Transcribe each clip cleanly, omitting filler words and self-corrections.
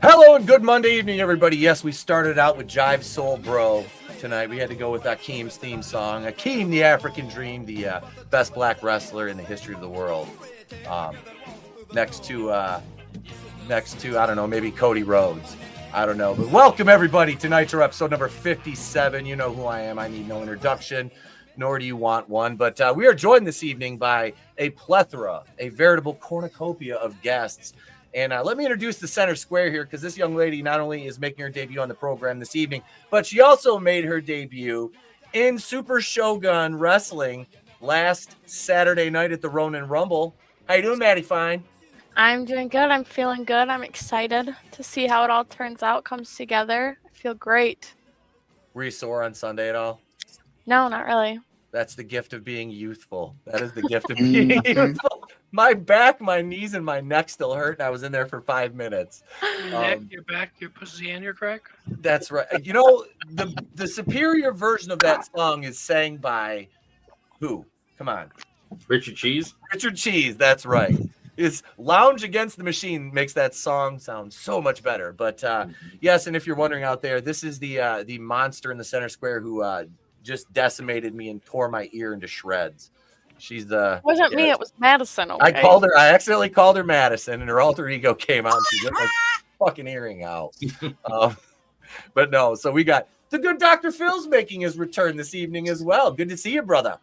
Hello and good Monday evening, everybody. Yes, we started out with Jive Soul Bro tonight. We had to go with Akeem's theme song. Akeem, the African Dream, the best black wrestler in the history of the world. Next to I don't know, maybe Cody Rhodes. I don't know. But welcome everybody to Nitro episode number 57. You know who I am. I need no introduction, nor do you want one. But we are joined this evening by a plethora, a veritable cornucopia of guests. And let me introduce the center square here, because this young lady not only is making her debut on the program this evening, but she also made her debut in Super Shogun Wrestling last Saturday night at the Ronin Rumble. How you doing, Maddie Fine? I'm doing good. I'm feeling good. I'm excited to see how it all turns out, comes together. I feel great. Were you sore on Sunday at all? No, not really. That's the gift of being youthful. That is the gift of being youthful. My back, my knees, and my neck still hurt, and I was in there for 5 minutes. Your neck, your back, your pussy, and your crack? That's right. You know, the superior version of that song is sang by who? Come on. Richard Cheese? Richard Cheese, that's right. It's Lounge Against the Machine makes that song sound so much better. But yes, and if you're wondering out there, this is the monster in the center square who just decimated me and tore my ear into shreds. She's the. It wasn't me. It was Madison. Okay? I accidentally called her Madison, and her alter ego came out, and she got my fucking earring out. But no, so we got the good Dr. Phil's making his return this evening as well. Good to see you, brother.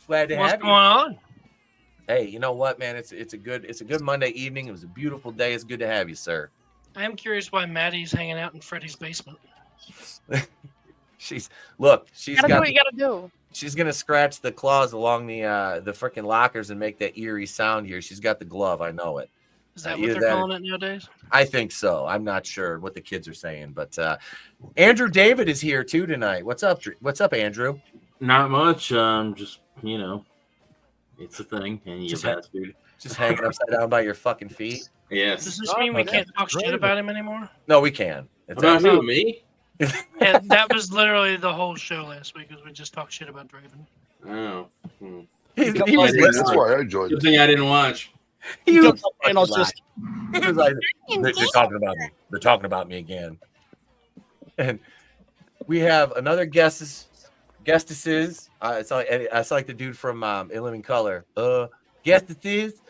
Glad to have you. What's going on? Hey, you know what, man? It's a good Monday evening. It was a beautiful day. It's good to have you, sir. I am curious why Maddie's hanging out in Freddie's basement. She's do what you gotta do. She's gonna scratch the claws along the freaking lockers and make that eerie sound here. She's got the glove. I know it. Is that what they're calling it nowadays? I think so. I'm not sure what the kids are saying, but Andrew David is here too tonight. What's up? What's up, Andrew? Not much. Just it's a thing, and you bastard. Just hanging upside down by your fucking feet. Yes. Does this mean we can't talk shit about him anymore? No, we can. It's about who? Me? Yeah, that was literally the whole show last week, because we just talked shit about Draven. Oh. That's why I enjoyed Good it. thing I didn't watch. He was like, they're talking about me. They're talking about me again. And we have another guestesses. It's like the dude from In Living Color. Guestesses.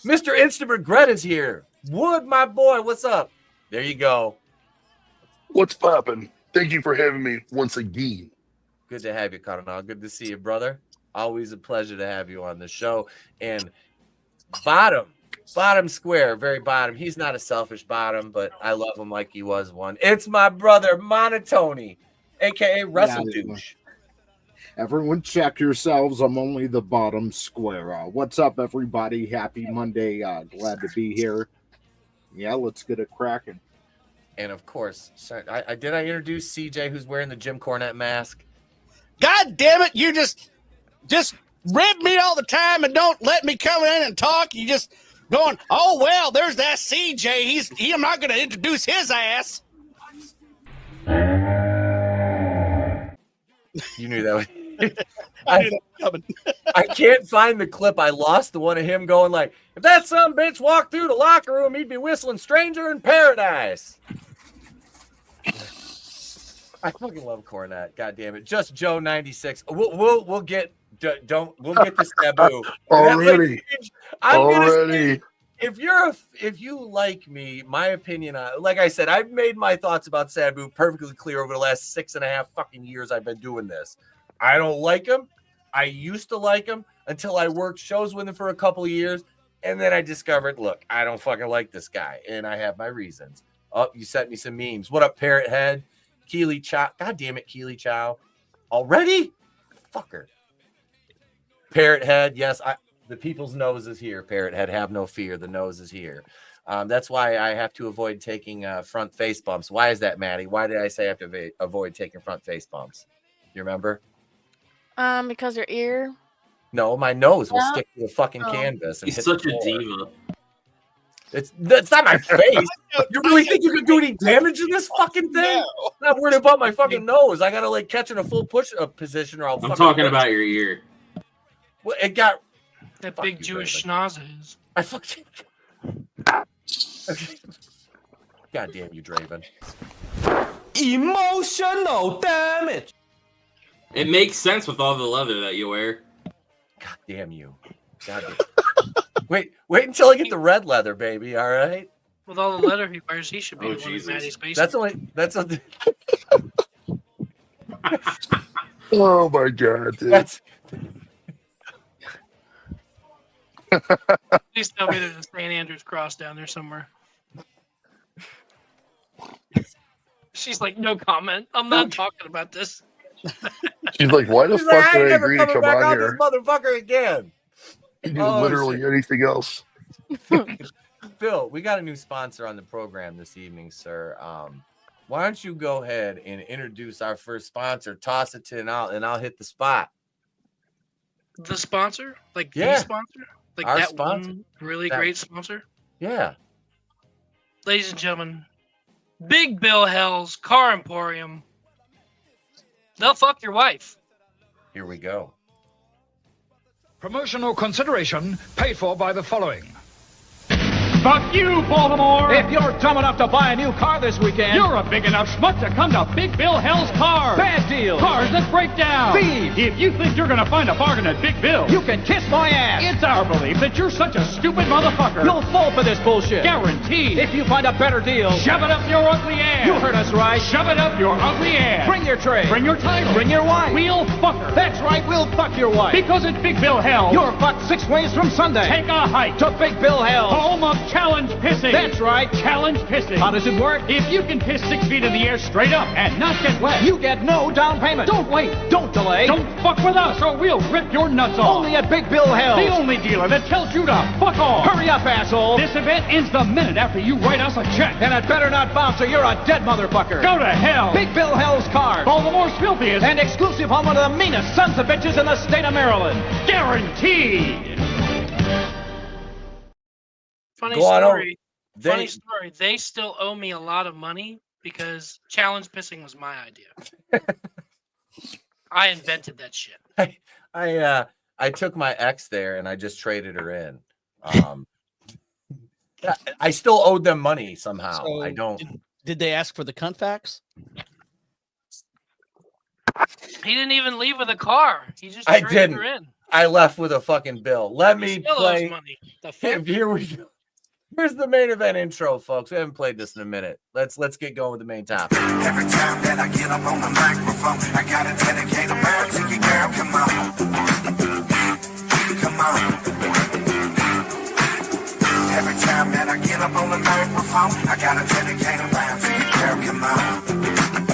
Mr. Instant Regret is here. Wood, my boy, what's up? There you go. What's poppin'? Thank you for having me once again. Good to have you, Cardinal. Good to see you, brother. Always a pleasure to have you on the show. And bottom square, very bottom. He's not a selfish bottom, but I love him like he was one. It's my brother, monoTony, a.k.a. Wrestle Douche. Everyone check yourselves. I'm only the bottom square. What's up, everybody? Happy Monday. Glad to be here. Yeah, let's get it cracking. And of course, sorry, I introduce CJ, who's wearing the Jim Cornette mask. God damn it! You just rib me all the time and don't let me come in and talk. You just going, oh well, there's that CJ. I'm not going to introduce his ass. You knew that. I can't find the clip. I lost the one of him going like, if that some bitch walked through the locker room, he'd be whistling "Stranger in Paradise." I fucking love Cornette. God damn it. Just Joe 96. We'll get to Sabu. Already. If you like me, my opinion, like I said, I've made my thoughts about Sabu perfectly clear over the last 6.5 fucking years I've been doing this. I don't like him. I used to like him until I worked shows with him for a couple of years. And then I discovered, look, I don't fucking like this guy. And I have my reasons. Oh, you sent me some memes. What up, Parrot Head? Keely Chow. God damn it, Keely Chow. Already? Fucker. Parrot Head. Yes, the people's nose is here, Parrot Head. Have no fear. The nose is here. That's why I have to avoid taking front face bumps. Why is that, Maddie? Why did I say I have to avoid taking front face bumps? You remember? Because your ear. No, my nose will stick to the fucking canvas. And He's such a diva. That's not my face. You really think you can do any damage in this fucking thing? No. I'm not worried about my fucking nose. I gotta like catch in a full push-up position, or I'm talking about your ear. Well, it got that big Jewish schnoz is. I fucking. God damn you, Draven. Emotional damage. It makes sense with all the leather that you wear. God damn you. God damn. Wait until I get the red leather, baby. All right. With all the leather he wears, he should be Oh, the one in Jesus. Maddie's basement. That's a Oh my god, dude. that's Please tell me there's a St. Andrew's cross down there somewhere. She's like, no comment. I'm not talking about this. She's like, why the She's like, fuck I did ain't I never agree to coming come back on on this here? motherfucker again. You do Oh, literally shit. anything else. Phil, we got a new sponsor on the program this evening, sir. Why don't you go ahead and introduce our first sponsor? Toss it to and I'll hit the spot. The sponsor? Like Yeah. the sponsor? Like Our that sponsor. one really That- great sponsor? Yeah. Ladies and gentlemen, Big Bill Hell's Car Emporium. They'll fuck your wife. Here we go. Promotional consideration paid for by the following. Fuck you, Baltimore! If you're dumb enough to buy a new car this weekend, You're a big enough schmuck to come to Big Bill Hell's Cars! bad deal. Cars that break down! Thieves. If you think you're gonna find a bargain at Big Bill, You can kiss my ass. it's our belief that you're such a stupid motherfucker! You'll fall for this bullshit. Guaranteed! If you find a better deal, Shove it up your ugly ass! you heard us right. Shove it up your ugly ass! Bring your tray. Bring your title! Bring your wife. We'll fuck her! That's right, we'll fuck your wife. Because at Big Bill Hell, You're fucked 6 ways from Sunday. take a hike to Big Bill Hell. home of challenge pissing! That's right. Challenge pissing! How does it work? If you can piss 6 feet in the air straight up and not get wet, You get no down payment. don't wait! Don't delay. Don't fuck with us or we'll rip your nuts off! Only at Big Bill Hell. The only dealer that tells you to fuck off! Hurry up, asshole. This event ends the minute after you write us a check. And it better not bounce or you're a dead motherfucker. Go to hell! Big Bill Hell's Cars. Baltimore's filthiest And exclusive on one of the meanest sons of bitches in the state of Maryland. guaranteed! Funny Go on story. Funny They, story. They still owe me a lot of money because challenge pissing was my idea. I invented that shit. I took my ex there and I just traded her in. I still owed them money somehow. So I don't. Did they ask for the cunt facts? He didn't even leave with a car. He just I traded didn't. her in. I left with a fucking bill. Let He me still play. owes money. The fuck? Here we go. Here's the main event intro, folks. We haven't played this in a minute. Let's get going with the main topic. Every time that I get up on the microphone, I gotta dedicate a round to you, girl. Come on. Come on. Every time that I get up on the microphone, I gotta dedicate a round to you, girl. Come on.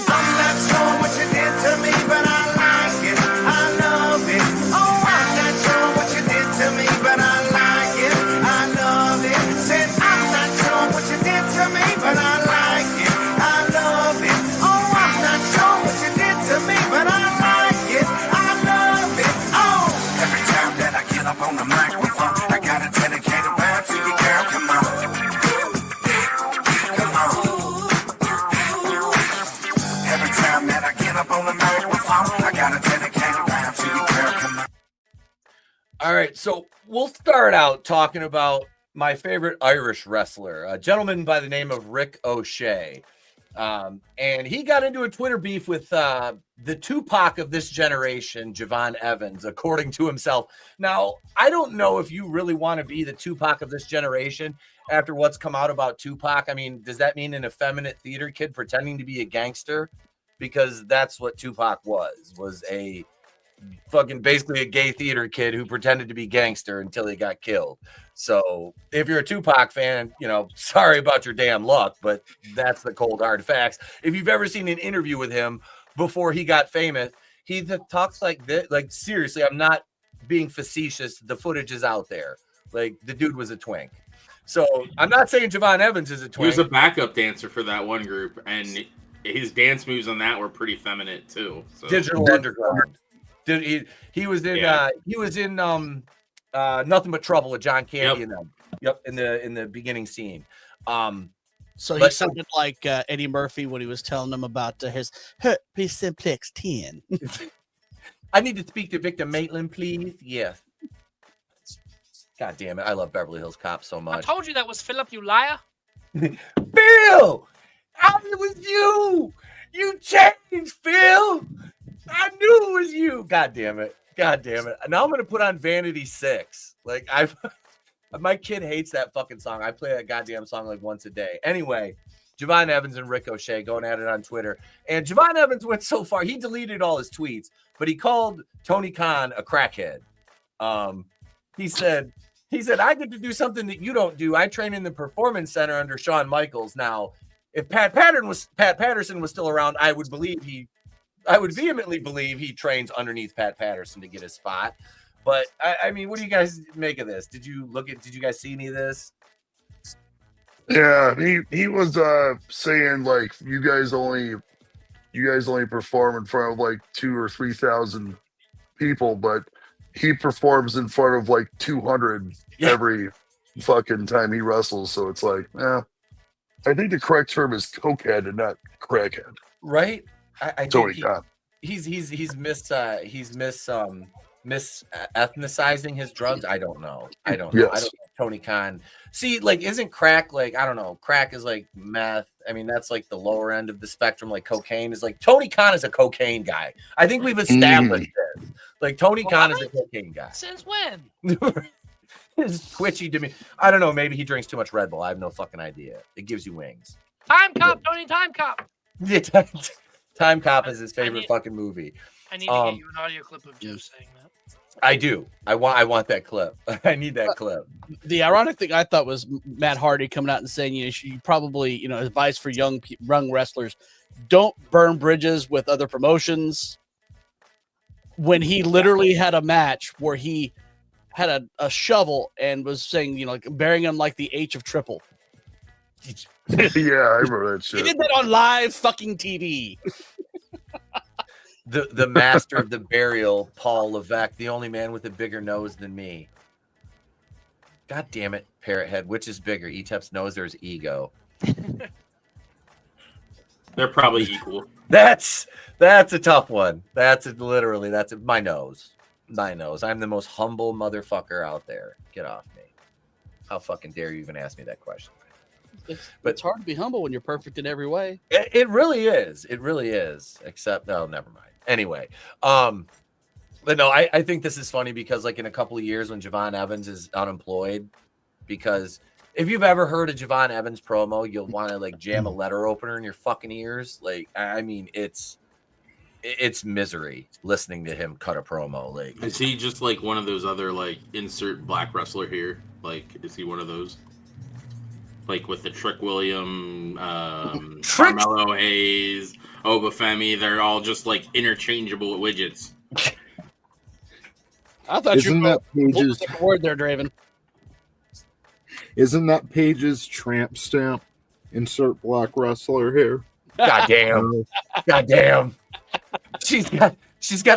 I'm not sure what you did to me, but I like it. I love it. Oh, I'm not sure what you did to me, but I like it. I love it. Said I'm not sure what you did to me, but I like it. I love it. Oh, I'm not sure what you did to me, but I like it. I love it. Oh, every time that I get up on the microphone, I gotta dedicate a round to you, girl. Come on. Come on. Every time that I get up on the microphone, I gotta dedicate a round to you, girl. Come on. All right, so we'll start out talking about my favorite Irish wrestler, a gentleman by the name of Rick O'Shea. And he got into a Twitter beef with the Tupac of this generation, Javon Evans, according to himself. Now, I don't know if you really want to be the Tupac of this generation after what's come out about Tupac. I mean, does that mean an effeminate theater kid pretending to be a gangster? Because that's what Tupac was a fucking basically a gay theater kid who pretended to be gangster until he got killed. So if you're a Tupac fan, you know, sorry about your damn luck, but that's the cold hard facts. If you've ever seen an interview with him before he got famous, he talks like this. Like, seriously, I'm not being facetious. The footage is out there. Like, the dude was a twink. So I'm not saying Javon Evans is a He twink. was a backup dancer for that one group, and his dance moves on that were pretty feminine too. So. Digital Underground. He was in Nothing But Trouble with John Candy and them. Yep, in the beginning scene. So he But- sounded like Eddie Murphy when he was telling them about his herpes simplex 10. I need to speak to Victor Maitland, please. Yes. God damn it. I love Beverly Hills Cop so I much. told you that was Philip, you liar. Philip, Phil, it was you. You changed, Phil. I knew it was you. God damn it. God damn it. Now I'm gonna put on Vanity 6. Like my kid hates that fucking song. I play that goddamn song like once a day. Anyway, Javon Evans and Ricochet going at it on Twitter. And Javon Evans went so far, he deleted all his tweets, but he called Tony Khan a crackhead. He said, I get to do something that you don't do. I train in the Performance Center under Shawn Michaels. Now, if Pat Patterson was still around, I would vehemently believe he trains underneath Pat Patterson to get his spot. But I mean, what do you guys make of this? Did you guys see any of this? Yeah, he was saying like you guys only perform in front of like 2,000 or 3,000 people, but he performs in front of like 200 every fucking time he wrestles. So it's like, I think the correct term is cokehead and not crackhead. Right? I Tony think Khan. he's ethnicizing his drugs. I don't know. I don't know. Tony Khan. See, like, isn't crack like, I don't know, crack is like meth. I mean, that's like the lower end of the spectrum. Like cocaine is like, Tony Khan is a cocaine guy. I think we've established this. Like Tony Khan is a cocaine guy. Since when? It's twitchy to me. I don't know. Maybe he drinks too much Red Bull. I have no fucking idea. It gives you wings. Time Cop, Tony, Time Cop. Yeah, Time Cop is his favorite fucking movie. I need to get you an audio clip of Joe saying that. I do. I want that clip. I need that clip. The ironic thing I thought was Matt Hardy coming out and saying, you probably, advice for young wrestlers, don't burn bridges with other promotions. When he literally had a match where he had a shovel and was saying, like burying him like the H of triple. Yeah, I remember that shit. He did that on live fucking TV. The master of the burial, Paul Levesque, the only man with a bigger nose than me. God damn it, Parrothead. Which is bigger, Etep's nose or his ego? They're probably equal. That's a tough one. That's my nose. My nose. I'm the most humble motherfucker out there. Get off me. How fucking dare you even ask me that question? But it's hard to be humble when you're perfect in every way. It really is. It really is. Except, no, never mind. Anyway, but no, I think this is funny because like in a couple of years when Javon Evans is unemployed, because if you've ever heard a Javon Evans promo, you'll want to like jam a letter opener in your fucking ears. Like, I mean, it's misery listening to him cut a promo. Like, is he just like one of those other like insert black wrestler here? Like, is he one of those? Like with the Trick William, Carmelo Hayes, Obafemi, they're all just like interchangeable widgets. I thought Isn't that Paige's word there, Draven? Isn't that Paige's tramp stamp? Insert black wrestler here. Goddamn. Goddamn. She's got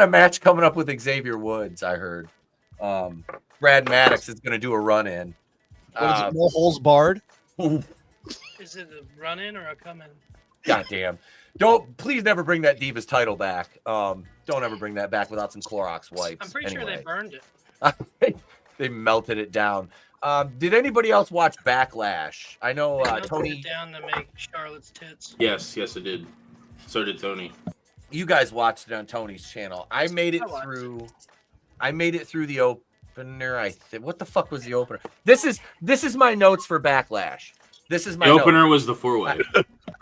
a match coming up with Xavier Woods, I heard. Brad Maddox is gonna do a run in. What is it, no holes barred? Is it a run in or a come in? Goddamn. Please never bring that Divas title back. Don't ever bring that back without some Clorox wipes. I'm pretty sure they burned it. They melted it down. Did anybody else watch Backlash? I know Tony it down to make Charlotte's tits. Yes, I did. So did Tony. You guys watched it on Tony's channel. I made it through the opener. What the fuck was the opener? This is my notes for Backlash. This is my opener was the 4-way.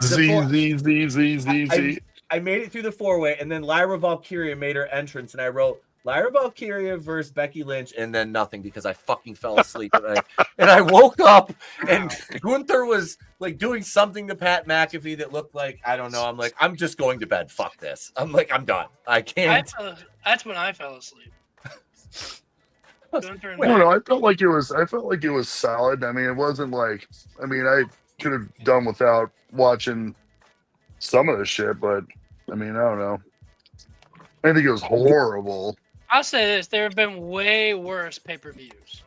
Z. I made it through the 4-way, and then Lyra Valkyria made her entrance, and I wrote Lyra Valkyria versus Becky Lynch, and then nothing because I fucking fell asleep. and I woke up, and Gunther was like doing something to Pat McAfee that looked like, I don't know. I'm like, I'm just going to bed. Fuck this. I'm like, I'm done. I can't. That's when I fell asleep. I don't know. I felt like it was solid. I mean, it wasn't like. I mean, I could have done without watching some of the shit, but I mean, I don't know. I think it was horrible. I'll say this: there have been way worse pay-per-views.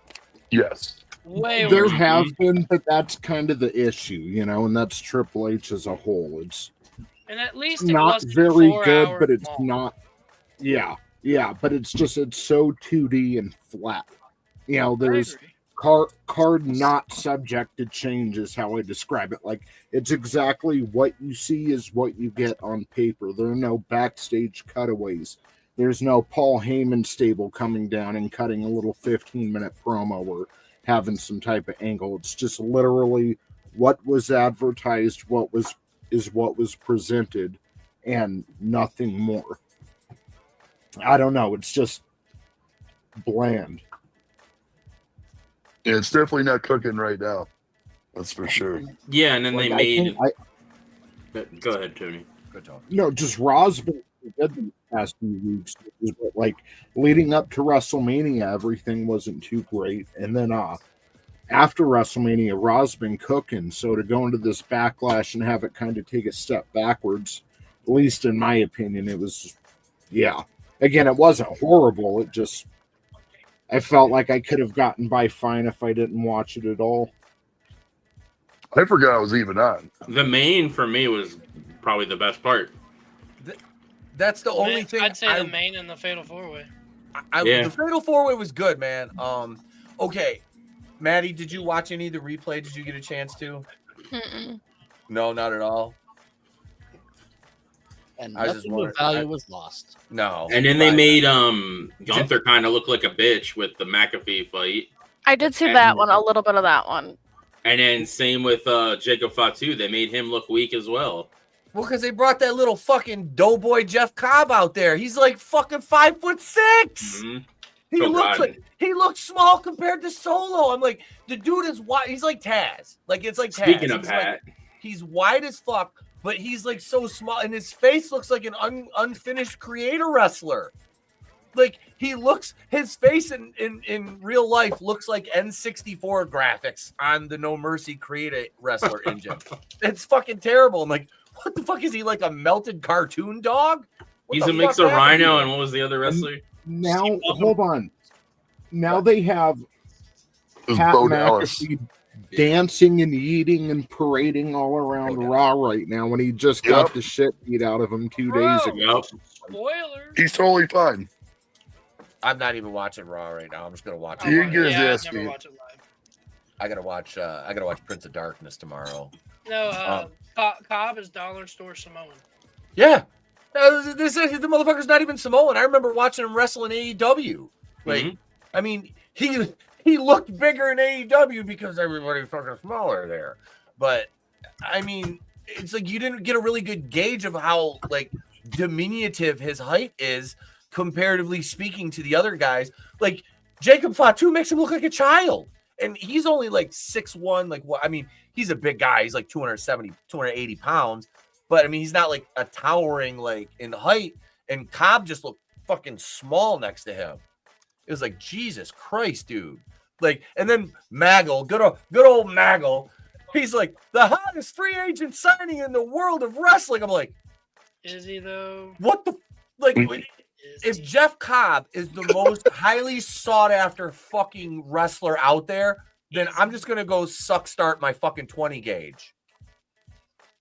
Yes, way there worse. have been, but that's kind of the issue, and that's Triple H as a whole. It's and at least not very good, but it's not. Yeah, but it's so 2D and flat. There's card not subject to change is how I describe it. Like, it's exactly what you see is what you get on paper. There are no backstage cutaways. There's no Paul Heyman stable coming down and cutting a little 15-minute promo or having some type of angle. It's just literally what was advertised, what was presented, and nothing more. I don't know. It's just bland. Yeah, it's definitely not cooking right now. That's for sure. Yeah, and then Like, they made. Go ahead, Tony. Good talk. No, just Raw's been good the past few weeks. But like leading up to WrestleMania, everything wasn't too great, and then after WrestleMania, Raw's been cooking. So to go into this Backlash and have it kind of take a step backwards, at least in my opinion, it was, yeah. Again, it wasn't horrible. It just, I felt like I could have gotten by fine if I didn't watch it at all. I forgot I was even on. The main for me was probably the best part. That's the only thing. I'd say the main and the Fatal 4-Way. The Fatal 4-Way was good, man. Okay, Maddie, did you watch any of the replay? Did you get a chance to? Mm-mm. No, not at all. And I was just nothing of value was lost. No. And then they made Gunther kind of look like a bitch with the McAfee fight. I did see that one, a little bit of that one. And then same with Jacob Fatu. They made him look weak as well. Well, because they brought that little fucking doughboy Jeff Cobb out there. He's like fucking 5'6". Mm-hmm. He looks small compared to Solo. I'm like, the dude is wide. He's like Taz. Like, it's like Taz. Speaking of Pat, he's wide as fuck, but he's like so small, and his face looks like an unfinished creator wrestler. Like, his face in real life looks like N64 graphics on the No Mercy Creator Wrestler engine. It's fucking terrible. I'm like, what the fuck is he, like a melted cartoon dog? He's a mix of Rhino and what was the other wrestler? Now, hold on. Now they have Pat McAfee dancing and eating and parading all around Raw right now when he just got the shit beat out of him 2 days ago. Spoiler. He's totally fine. I'm not even watching Raw right now. I'm just gonna watch it. You can get his ass beat. I gotta watch Prince of Darkness tomorrow. No, Cobb is Dollar Store Samoan. Yeah. The motherfucker's not even Samoan. I remember watching him wrestle in AEW. Like, I mean, he looked bigger in AEW because everybody's fucking smaller there. But I mean, it's like you didn't get a really good gauge of how like diminutive his height is comparatively speaking to the other guys. Like Jacob Fatu makes him look like a child. And he's only like 6'1", like what? I mean, he's a big guy. He's like 270, 280 pounds. But I mean, he's not like a towering like in height. And Cobb just looked fucking small next to him. It was like, Jesus Christ, dude. Like, and then Maggle, good old Maggle. He's like the hottest free agent signing in the world of wrestling. I'm like, is he though? What the like? If Jeff Cobb is the most highly sought after fucking wrestler out there, then I'm just gonna go start my fucking 20 gauge.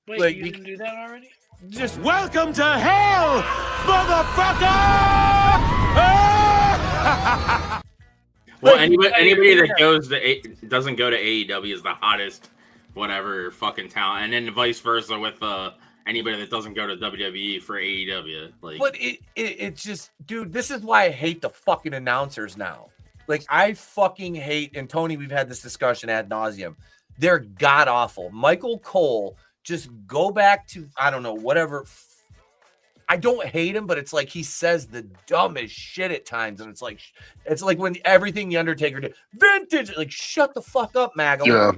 Wait, like, you didn't do that already? Just welcome to hell, motherfucker! Well, anybody that doesn't go to AEW is the hottest, whatever fucking talent, and then vice versa with anybody that doesn't go to WWE for AEW. Like, but it's just, dude, this is why I hate the fucking announcers now. Like, I fucking hate, and Tony, we've had this discussion ad nauseum. They're god awful. Michael Cole, just go back to, I don't know, whatever. I don't hate him, but it's like he says the dumbest shit at times, and it's like when everything the Undertaker did, vintage. Like, shut the fuck up, Maggle. Yeah.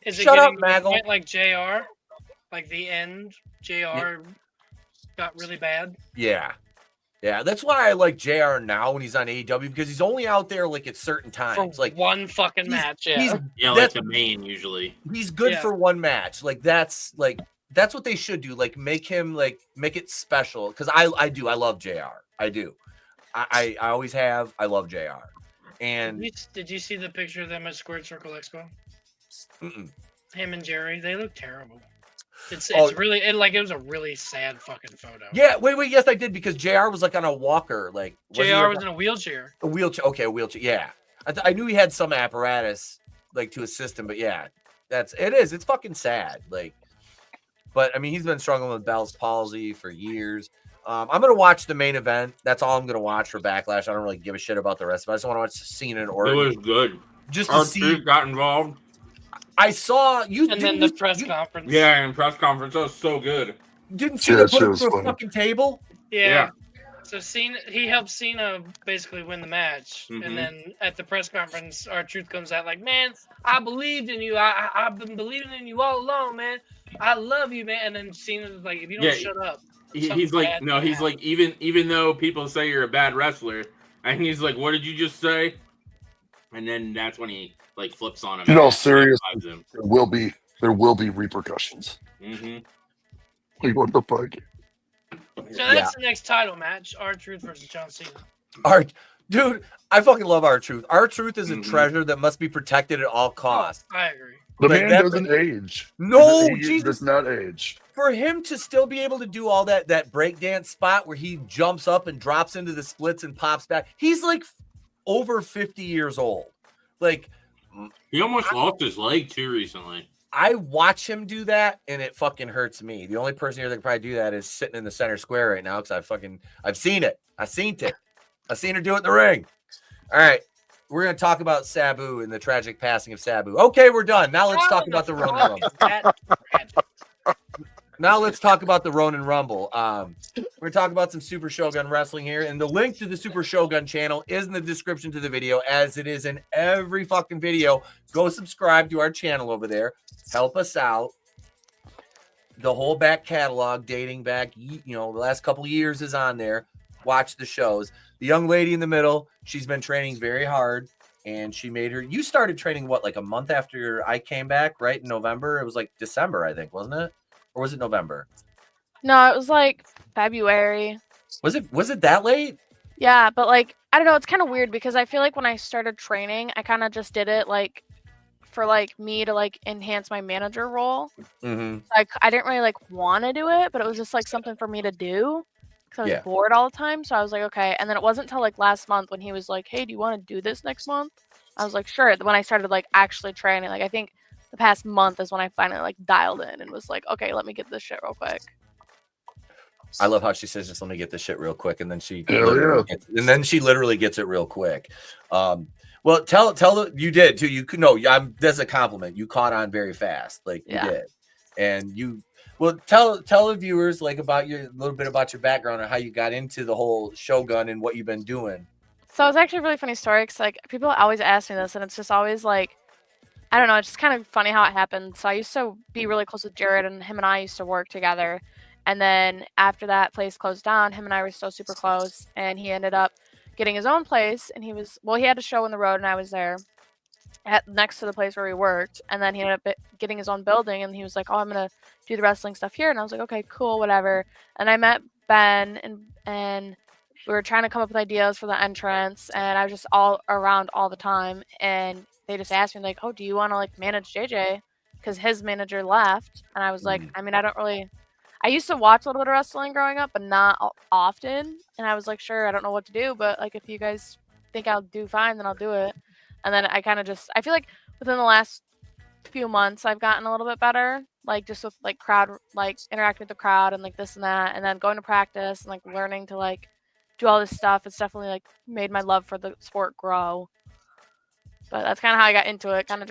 Is it shut up, getting to the Maggle. point like JR? Like the end, JR got really bad. Yeah. That's why I like JR now when he's on AEW, because he's only out there like at certain times, for like one fucking match. Like the main usually. He's good for one match. Like that's what they should do. Like make it special. Because I love JR. I do. I always have. I love JR. And did you see the picture of them at Squared Circle Expo? Mm-mm. Him and Jerry, they look terrible. It's really it was a really sad fucking photo. Yeah, wait, yes, I did, because JR was like on a walker, like JR was in a wheelchair. A wheelchair, okay, a wheelchair, yeah. I knew he had some apparatus like to assist him, but yeah, it's fucking sad. Like, but I mean, he's been struggling with Bell's palsy for years. I'm gonna watch the main event. That's all I'm gonna watch for Backlash. I don't really give a shit about the rest of it. I just want to watch Cena and Orton. It was good. Just to see. Got involved. I saw you. And then the press conference. Yeah, and press conference. That was so good. Didn't Cena put him through a fucking table? Yeah. So Cena, he helped Cena basically win the match, and then at the press conference, R-Truth comes out like, "Man, I believed in you. I've been believing in you all along, man. I love you, man." And then Cena's like, "If you don't shut up." He's like, no, he's like, even though people say you're a bad wrestler, and he's like, what did you just say? And then that's when he like flips on him. In all seriousness, there will be repercussions. Like, what the fuck? So that's the next title match: R-Truth versus John Cena. Dude, I fucking love R-Truth. R-Truth is a treasure that must be protected at all costs. I agree. The man doesn't age. No, he does not age. For him to still be able to do all that breakdance spot where he jumps up and drops into the splits and pops back, he's like over 50 years old. Like, he almost lost his leg too recently. I watch him do that and it fucking hurts me. The only person here that can probably do that is sitting in the center square right now because I've seen it. I've seen her do it in the ring. All right. We're going to talk about Sabu and the tragic passing of Sabu. Okay, we're done. Now let's talk about the Ronin Rumble. Now let's talk about the Ronin Rumble. We're going to talk about some Super Shogun wrestling here. And the link to the Super Shogun channel is in the description to the video, as it is in every fucking video. Go subscribe to our channel over there. Help us out. The whole back catalog dating back, the last couple of years is on there. Watch the shows. The young lady in the middle, she's been training very hard, and you started training, what, like a month after I came back, right? In November? It was like December, I think, wasn't it? Or was it November? No, it was like February. Was it that late? Yeah, but like, I don't know, it's kind of weird because I feel like when I started training, I kind of just did it like for like me to like enhance my manager role. Like, I didn't really like want to do it, but it was just like something for me to do. I was bored all the time, so I was like, okay. And then it wasn't until like last month when he was like, "Hey, do you want to do this next month?" I was like, "Sure." When I started like actually training, like I think the past month is when I finally like dialed in and was like, "Okay, let me get this shit real quick." I love how she says, "Just let me get this shit real quick," and then she literally gets it real quick. Well, tell you did too. That's a compliment. You caught on very fast, like you did, and you. Well, tell the viewers like a little bit about your background and how you got into the whole Shogun and what you've been doing. So it's actually a really funny story because like people always ask me this, and it's just always like, I don't know, it's just kind of funny how it happened. So I used to be really close with Jared, and him and I used to work together. And then after that place closed down, him and I were still super close, and he ended up getting his own place, and he had a show on the road, and I was there next to the place where we worked, and then he ended up getting his own building, and he was like, "Oh, I'm gonna do the wrestling stuff here," and I was like, "Okay, cool, whatever." And I met Ben, and we were trying to come up with ideas for the entrance, and I was just all around all the time, and they just asked me like, "Oh, do you want to like manage JJ?" Because his manager left, and I was like, I mean, I used to watch a little bit of wrestling growing up, but not often, and I was like, sure, I don't know what to do, but like if you guys think I'll do fine, then I'll do it. And then I kind of I feel like within the last few months, I've gotten a little bit better, like just with like crowd, like interacting with the crowd and like this and that, and then going to practice and like learning to like do all this stuff. It's definitely like made my love for the sport grow. But that's kind of how I got into it. Kind of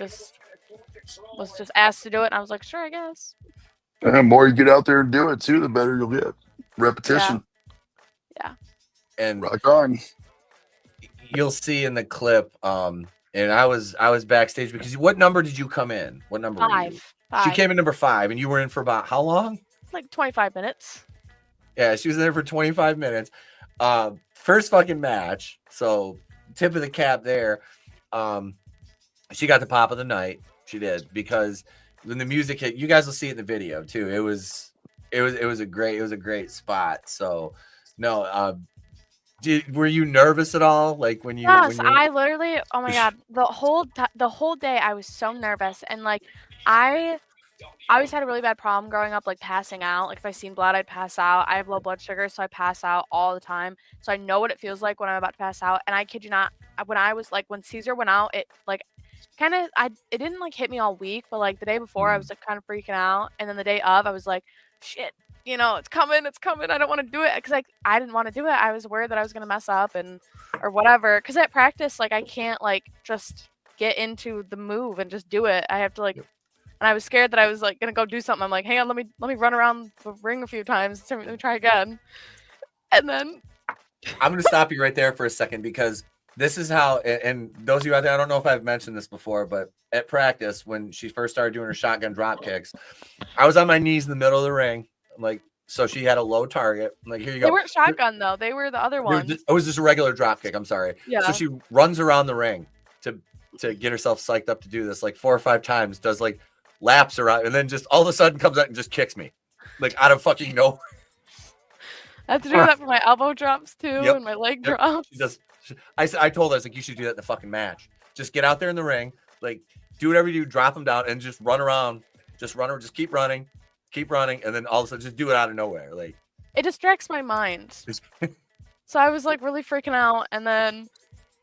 was just asked to do it, and I was like, sure, I guess. And the more you get out there and do it too, the better you'll get. Repetition. Yeah. And rock on. You'll see in the clip. And I was backstage because what number did you come in? What number? 5. She came in number 5, and you were in for about how long? Like 25 minutes. Yeah, she was there for 25 minutes. First fucking match. So tip of the cap there. She got the pop of the night. She did, because when the music hit, you guys will see it in the video too. It was a great spot. So no, were you nervous at all? Like when you? Yes, I literally. Oh my god, the whole day I was so nervous, and like I always had a really bad problem growing up, like passing out. Like if I seen blood, I'd pass out. I have low blood sugar, so I pass out all the time. So I know what it feels like when I'm about to pass out. And I kid you not, when I was like when Caesar went out, it like kind of it didn't like hit me all week, but like the day before I was like kind of freaking out, and then the day of I was like, shit, you know, it's coming. I don't want to do it because like I didn't want to do it. I was worried that I was gonna mess up or whatever. Because at practice, like I can't like just get into the move and just do it. I have to like, and I was scared that I was like gonna go do something. I'm like, hang on, let me run around the ring a few times. Let me try again. And then I'm gonna stop you right there for a second because this is how. And those of you out there, I don't know if I've mentioned this before, but at practice when she first started doing her shotgun drop kicks, I was on my knees in the middle of the ring. I'm like, so she had a low target. I'm like, here you go. They weren't shotgun though. They were the other ones. It was just a regular drop kick. I'm sorry. Yeah. So she runs around the ring to get herself psyched up to do this like 4 or 5 times, does like laps around, and then just all of a sudden comes out and just kicks me like out of fucking nowhere. I have to do that for my elbow drops too and my leg drops. She does. I told her, I was like, you should do that in the fucking match. Just get out there in the ring, like do whatever you do, drop them down, and just run around. Just keep running, and then all of a sudden just do it out of nowhere. Like it distracts my mind. So I was like really freaking out, and then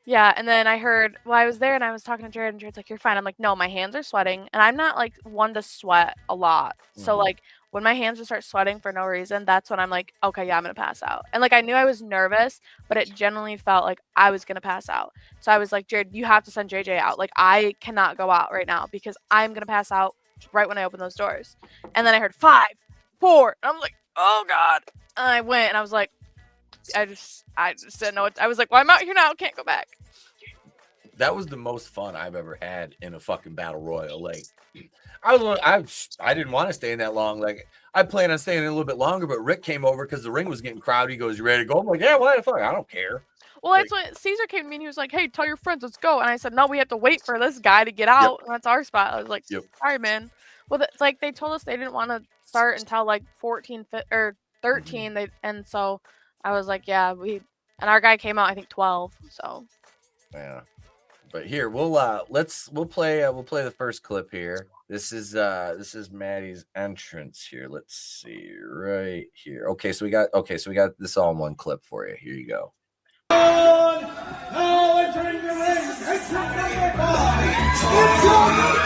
I heard, well, I was there and I was talking to Jared, and Jared's like, you're fine. I'm like, no, my hands are sweating, and I'm not like one to sweat a lot. So like when my hands just start sweating for no reason, that's when I'm like, okay, yeah, I'm gonna pass out. And like I knew I was nervous, but it genuinely felt like I was gonna pass out. So I was like, Jared, you have to send JJ out. Like I cannot go out right now because I'm gonna pass out right when I open those doors. And then I heard 5, 4, and I'm like, oh god. And I went and I was like, I just didn't know what. I was like, well, I'm out here now, can't go back. That was the most fun I've ever had in a fucking battle royal. Like I didn't want to stay in that long. Like I planned on staying in a little bit longer, but Rick came over because the ring was getting crowded. He goes, "You ready to go?" I'm like, "Yeah, what the fuck? I don't care." Well, that's when Caesar came to me and he was like, "Hey, tell your friends, let's go." And I said, "No, we have to wait for this guy to get out. And that's our spot." I was like, "Sorry, man." Well, it's like they told us they didn't want to start until like 14 or 13. And so I was like, "Yeah, and our guy came out I think 12." So yeah. But here we'll play the first clip here. This is Maddie's entrance here. Let's see right here. Okay, so we got this all in one clip for you. Here you go. Now entering the ring, it's number 5. It's your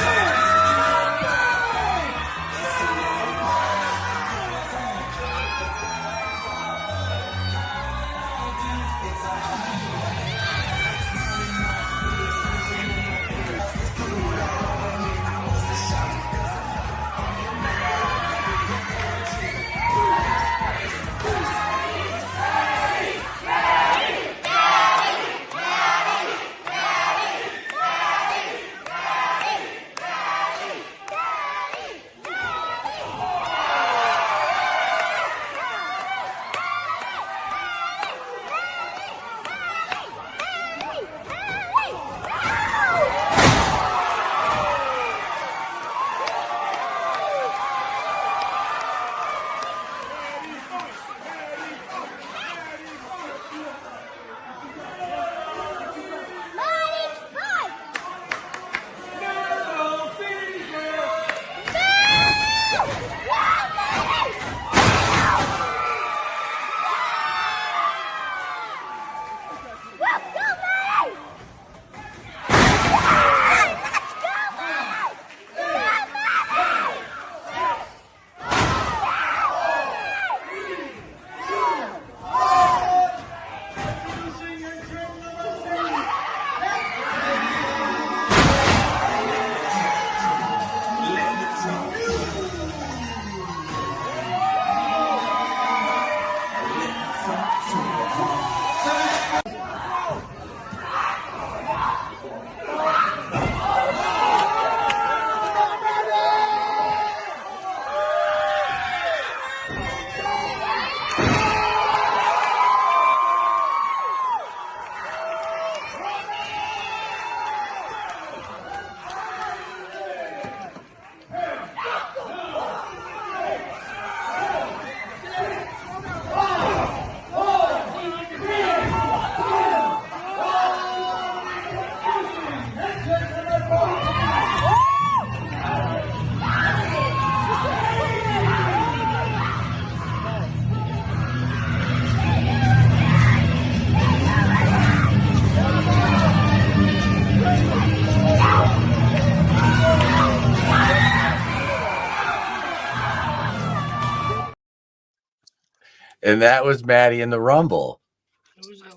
And that was Maddie in the Rumble.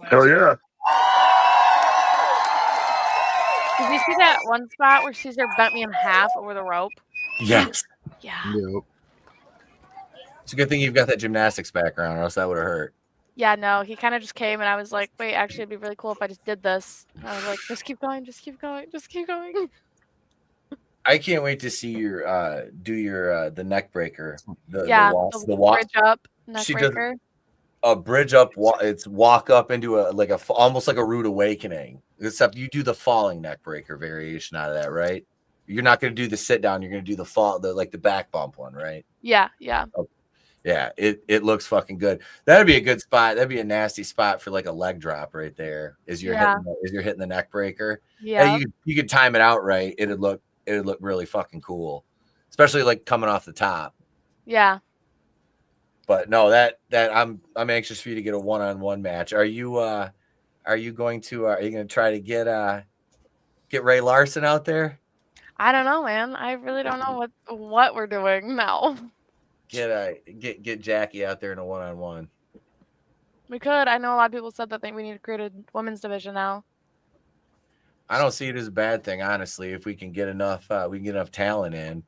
Hell yeah. Did you see that one spot where Caesar bent me in half over the rope? Yes. Yeah. Yep. It's a good thing you've got that gymnastics background, or else that would have hurt. Yeah, no, he kind of just came and I was like, wait, actually, it'd be really cool if I just did this. And I was like, just keep going, just keep going, just keep going. I can't wait to see your do your the neck breaker. The walk, bridge up, neck she does breaker. a bridge up. It's walk up into almost like a rude awakening. Except you do the falling neck breaker variation out of that, right? You're not going to do the sit down. You're going to do the fall, the back bump one, right? Yeah, yeah. Oh, yeah, it looks fucking good. That'd be a good spot. That'd be a nasty spot for like a leg drop right there. As you're hitting the neck breaker. Yeah. Hey, you could time it out right. It'd look really fucking cool, especially like coming off the top. Yeah. But no, that I'm anxious for you to get a one-on-one match. Are you going to try to get Ray Larson out there? I don't know, man. I really don't know what we're doing now. Get Jackie out there in a one-on-one. We could. I know a lot of people said that we need to create a women's division now. I don't see it as a bad thing, honestly. If we can get enough talent in,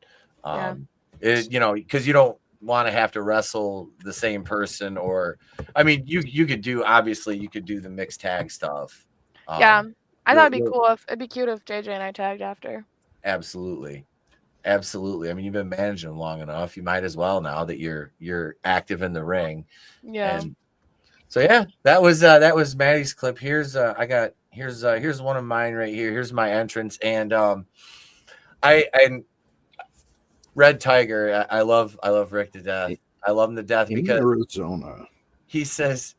because you don't want to have to wrestle the same person, or I mean, you could do the mixed tag stuff. Yeah, I thought it'd be cool it'd be cute if JJ and I tagged after. Absolutely. I mean, you've been managing them long enough. You might as well now that you're active in the ring. Yeah. And so yeah, that was Maddie's clip. Here's one of mine right here. Here's my entrance, and I Red Tiger. I love Rick to death. I love him to death because Arizona. He said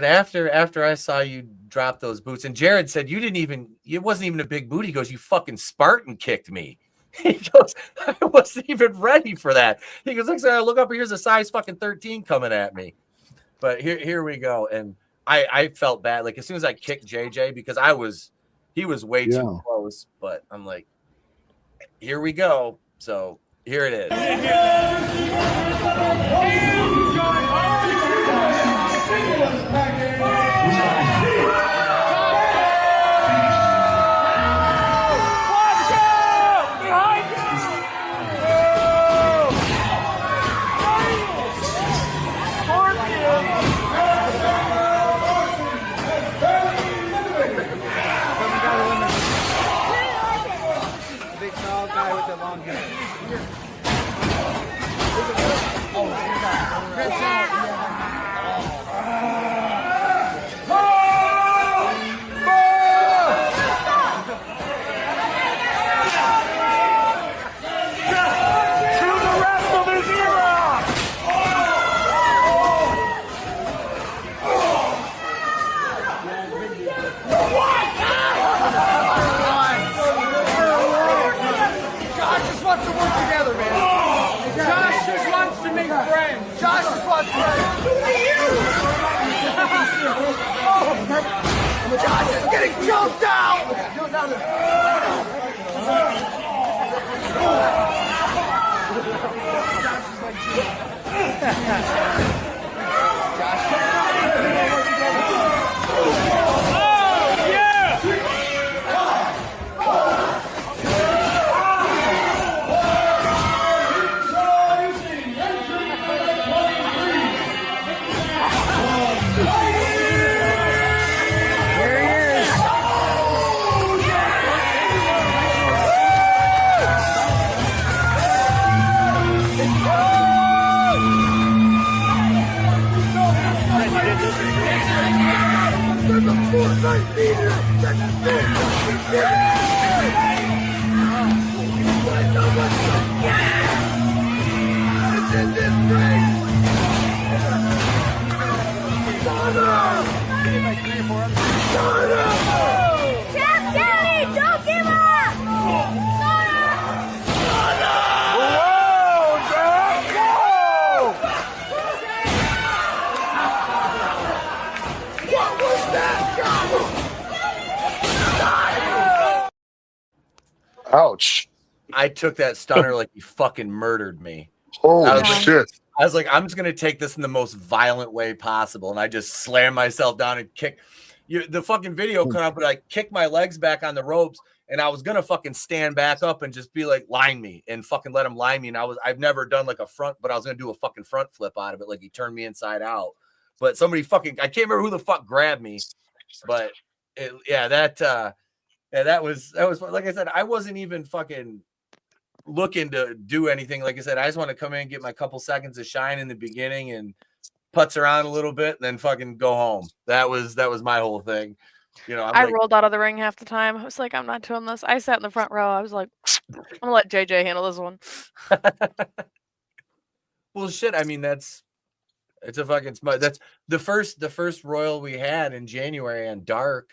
after I saw you drop those boots, and Jared said it wasn't even a big boot. He goes, you fucking Spartan kicked me. He goes, I wasn't even ready for that. He goes, I look up, here's a size fucking 13 coming at me. But here we go. And I felt bad. Like as soon as I kicked JJ, because he was way too close, but I'm like, here we go. So here it is. Josh is getting choked out! Ouch. I took that stunner like you fucking murdered me. Holy shit. I was like, I'm just gonna take this in the most violent way possible, and I just slammed myself down and kicked. The fucking video cut out, but I kicked my legs back on the ropes, and I was gonna fucking stand back up and just be like, line me and fucking let him line me. And I've never done like a front, but I was gonna do a fucking front flip out of it, like he turned me inside out. But somebody fucking, I can't remember who the fuck grabbed me, but that was like I said, I wasn't even fucking looking to do anything. Like I said, I just want to come in and get my couple seconds of shine in the beginning and putz around a little bit and then fucking go home. That was my whole thing. You know, I rolled out of the ring half the time. I was like, I'm not doing this. I sat in the front row. I was like, I'm gonna let JJ handle this one. Well, shit. I mean, it's a fucking smart. That's the first Royal we had in January on Dark.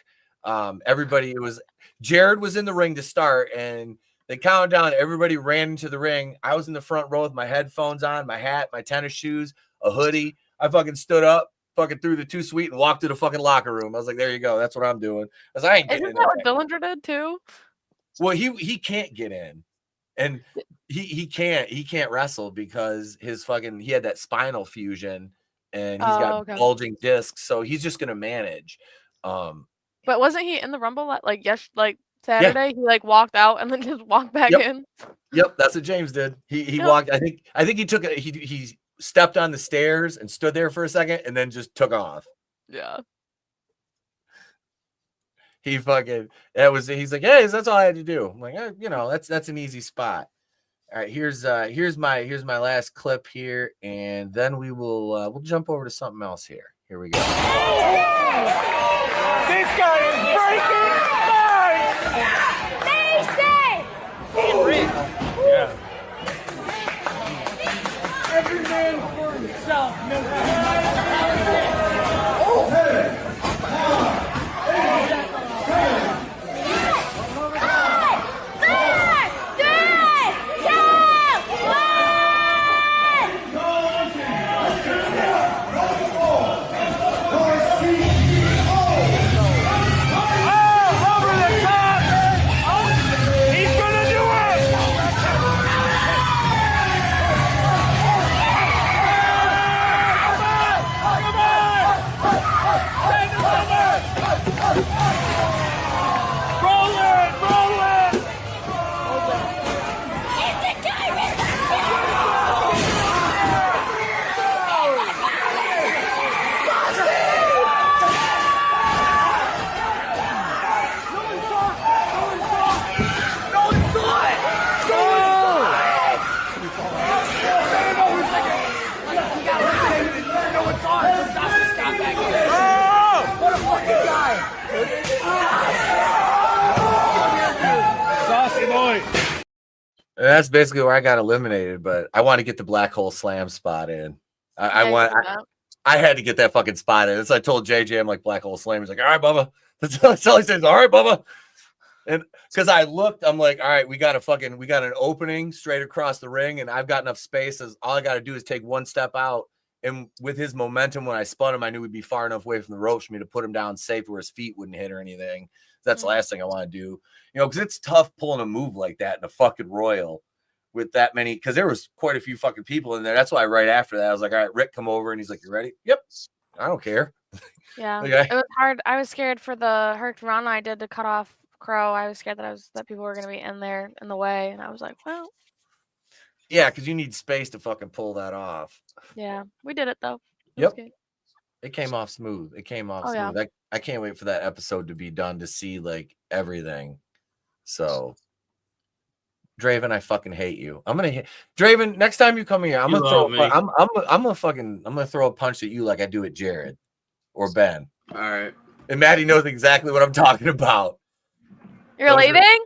Jared was in the ring to start, and they counted down. Everybody ran into the ring. I was in the front row with my headphones on, my hat, my tennis shoes, a hoodie. I fucking stood up, fucking threw the 2 Sweet, and walked to the fucking locker room. I was like, "There you go. That's what I'm doing." I was like, "I ain't getting in there." Isn't that what Dillinger did too? Well, he can't get in, and he can't wrestle because he had that spinal fusion, and he's got bulging discs, so he's just gonna manage. But wasn't he in the Rumble like Saturday? Yeah. He like walked out and then just walked back in. Yep, that's what James did. He walked. I think he took it. He stepped on the stairs and stood there for a second and then just took off. Yeah. He's like, hey, that's all I had to do. I'm like, that's an easy spot. All right, here's my last clip here, and then we'll jump over to something else here. Here we go. This guy is breaking hearts! Yeah. Every man for himself. That's basically where I got eliminated, but I want to get the black hole slam spot in. I had to get that fucking spot in. So I told JJ, I'm like, black hole slam. He's like, all right, Bubba. That's all he says. All right, Bubba. And because I looked, I'm like, all right, we got an opening straight across the ring, and I've got enough space. All I got to do is take one step out. And with his momentum, when I spun him, I knew we'd be far enough away from the ropes for me to put him down safe where his feet wouldn't hit or anything. That's the last thing I want to do. Because it's tough pulling a move like that in a fucking Royal with that many, because there was quite a few fucking people in there. That's why right after that, I was like, all right, Rick, come over. And he's like, you ready? Yep. I don't care. Yeah. Okay. It was hard. I was scared for the Hurricane I did to cut off Crow. I was scared that people were going to be in there in the way. And I was like, well. Yeah, because you need space to fucking pull that off. Yeah. We did it, though. Yep. It came off smooth. Smooth. Yeah. I can't wait for that episode to be done to see like everything. So, Draven, I fucking hate you. I'm gonna hit Draven next time you come here. I'm gonna throw a punch at you like I do at Jared or Ben. All right. And Maddie knows exactly what I'm talking about. You're leaving?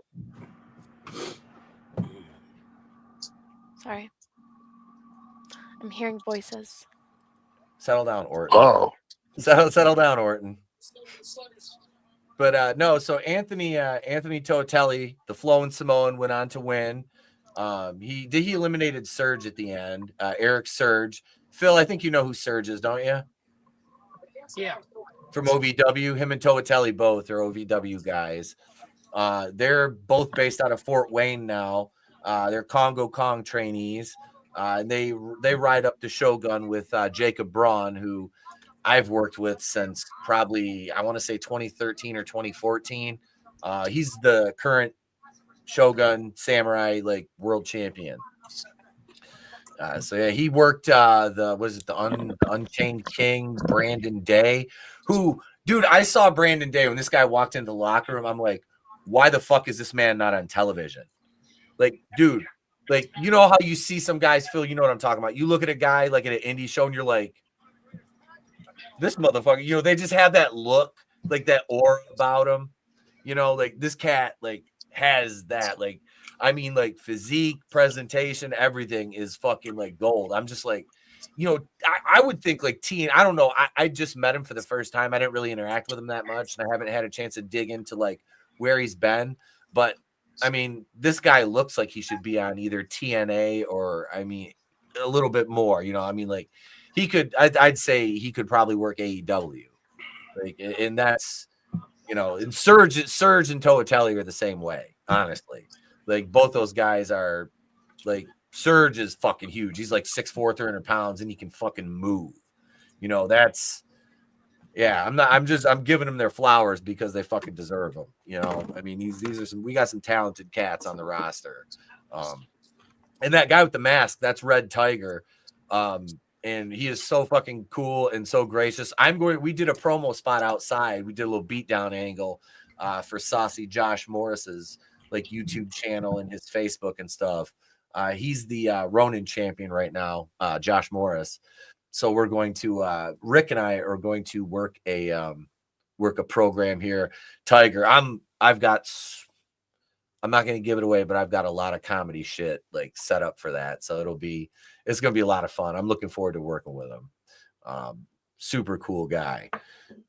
Sorry. I'm hearing voices. Settle down, Orton. Oh. Settle down, Orton. But no, so Anthony Totelli, the Flowing Samoan, went on to win. He eliminated Surge at the end. Eric Surge. Phil, I think you know who Surge is, don't you? Yeah. From OVW. Him and Totelli both are OVW guys. They're both based out of Fort Wayne now. They're Congo Kong trainees. And they ride up to Shogun with Jacob Braun, who I've worked with since probably, I want to say 2013 or 2014. He's the current Shogun Samurai like world champion. So yeah, he worked the Unchained King, Brandon Day, who, dude, I saw Brandon Day when this guy walked into the locker room. I'm like, why the fuck is this man not on television? Like, dude, like, you know how you see some guys, Phil, you know what I'm talking about. You look at a guy like at an indie show and you're like, this motherfucker, you know, they just have that look, like that aura about him. You know, like this cat, like, has that, like, I mean, like physique, presentation, everything is fucking like gold. I'm just like, you know, I would think like I don't know. I just met him for the first time. I didn't really interact with him that much, and I haven't had a chance to dig into like where he's been. But I mean, this guy looks like he should be on either TNA or, I mean, a little bit more, you know, I mean, like he could, I'd say he could probably work AEW. Like, and that's, you know, and Surge and Toatelli are the same way, honestly. Like both those guys are like, Surge is fucking huge. He's like 6'4", 300 pounds, and he can fucking move. You know, that's, yeah, I'm giving them their flowers because they fucking deserve them. You know, I mean, these are we got some talented cats on the roster. And that guy with the mask, that's Red Tiger. And he is so fucking cool and so gracious. We did a promo spot outside. We did a little beatdown angle for Saucy Josh Morris's like YouTube channel and his Facebook and stuff. He's the Ronin champion right now, Josh Morris. So we're going to Rick and I are going to work a program here. Tiger, I'm not going to give it away, but I've got a lot of comedy shit like set up for that. So it's going to be a lot of fun. I'm looking forward to working with him. Super cool guy.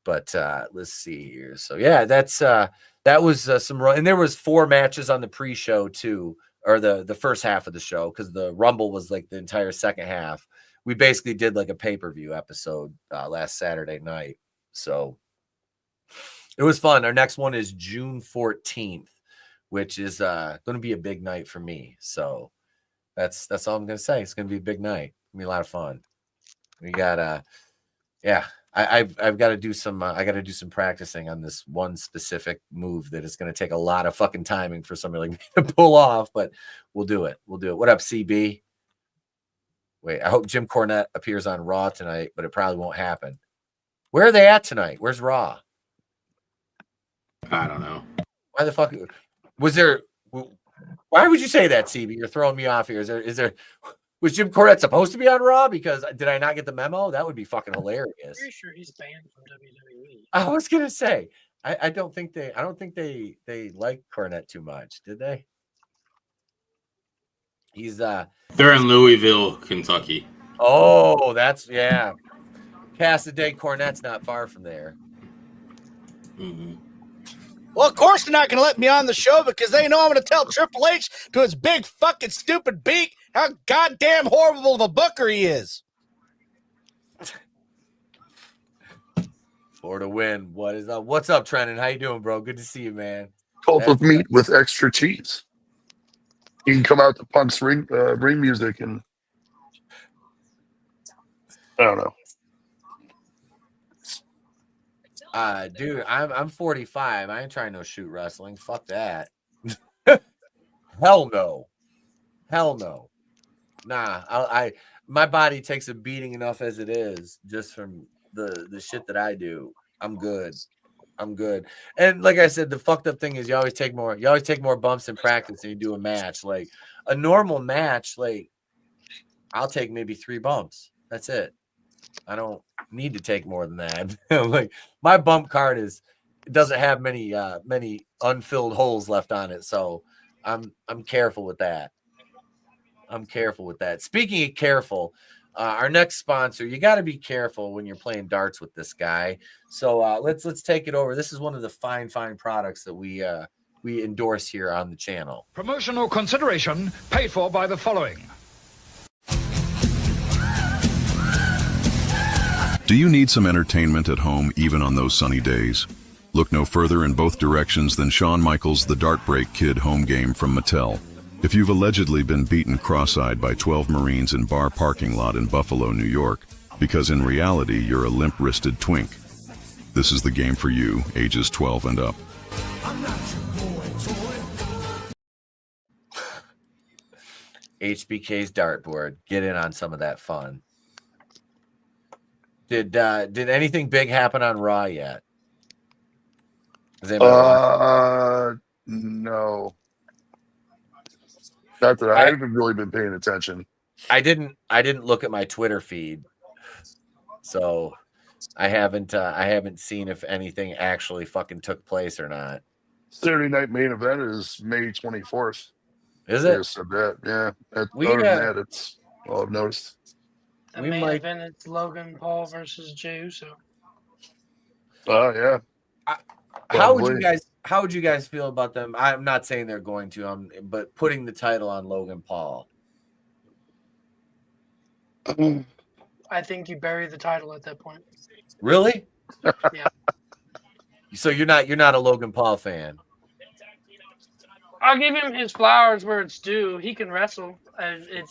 But let's see here. So yeah, that was some, and there was 4 matches on the pre-show too, or the first half of the show, because the Rumble was like the entire second half. We basically did like a pay-per-view episode last Saturday night. So it was fun. Our next one is June 14th, which is going to be a big night for me. So that's all I'm going to say. It's going to be a big night. It's going to be a lot of fun. We got I've got to do some I got to do some practicing on this one specific move that is going to take a lot of fucking timing for somebody like me to pull off, but we'll do it. What up, CB? Wait, I hope Jim Cornette appears on Raw tonight, but it probably won't happen. Where are they at tonight? Where's Raw? I don't know. Why the fuck was there? Why would you say that, CB? You're throwing me off here. Was Jim Cornette supposed to be on Raw? Because did I not get the memo? That would be fucking hilarious. I'm pretty sure he's banned from WWE. I was gonna say, I don't think they liked Cornette too much, did they? He's they're in Louisville, Kentucky. Oh, that's yeah. Cassidy Cornette's not far from there. Mm-hmm. Well, of course they're not going to let me on the show because they know I'm going to tell Triple H to his big fucking stupid beak how goddamn horrible of a booker he is. For the win. What is up? What's up, Trenton? How you doing, bro? Good to see you, man. Cult of meat with extra cheese. You can come out to Punk's ring music, and I don't know. Dude, I'm 45. I ain't trying no shoot wrestling. Fuck that. Hell no. Nah, my body takes a beating enough as it is just from the shit that I do. I'm good. And like I said, the fucked up thing is you always take more bumps in practice than you do a match. Like a normal match, like I'll take maybe 3 bumps. That's it. I don't need to take more than that. Like my bump card doesn't have many unfilled holes left on it. So I'm careful with that. Speaking of careful, our next sponsor, you got to be careful when you're playing darts with this guy. So let's take it over. This is one of the fine products that we endorse here on the channel. Promotional consideration paid for by the following. Do you need some entertainment at home even on those sunny days? Look no further in both directions than Shawn Michaels' The Dart Break Kid home game from Mattel. If you've allegedly been beaten cross-eyed by 12 Marines in bar parking lot in Buffalo, New York, because in reality you're a limp-wristed twink, this is the game for you, ages 12 and up. HBK's dartboard. Get in on some of that fun. Did anything big happen on Raw yet? Has anybody watched? No. Not that I haven't really been paying attention. I didn't look at my Twitter feed, so I haven't seen if anything actually fucking took place or not. Saturday night main event is May 24th. Is it? I said that, yeah. Other than that, it's all I've noticed. The main event is Logan Paul versus Jey Uso. Oh yeah. How would you guys feel about them? I'm not saying they're going to, but putting the title on Logan Paul. I think you bury the title at that point. Really? Yeah. So you're not a Logan Paul fan? I'll give him his flowers where it's due. He can wrestle.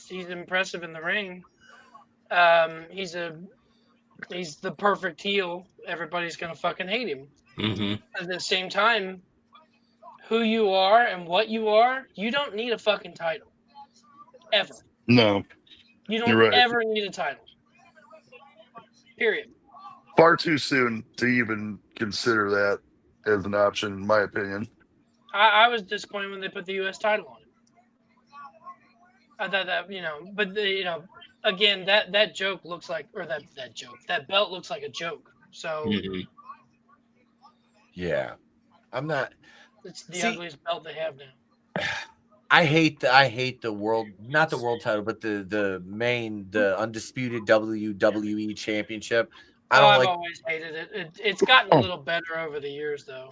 He's impressive in the ring. He's the perfect heel. Everybody's gonna fucking hate him. Mm-hmm. At the same time, who you are and what you are, you don't need a fucking title. Ever. No. You don't ever need a title. Period. Far too soon to even consider that as an option, in my opinion. I was disappointed when they put the U.S. title on it. I thought that, but again, that joke looks like, or that belt looks like a joke. So yeah, I'm not. It's the ugliest belt they have now. I hate the world, not the world title, but the undisputed WWE championship. I've always hated it. It's gotten a little better over the years, though.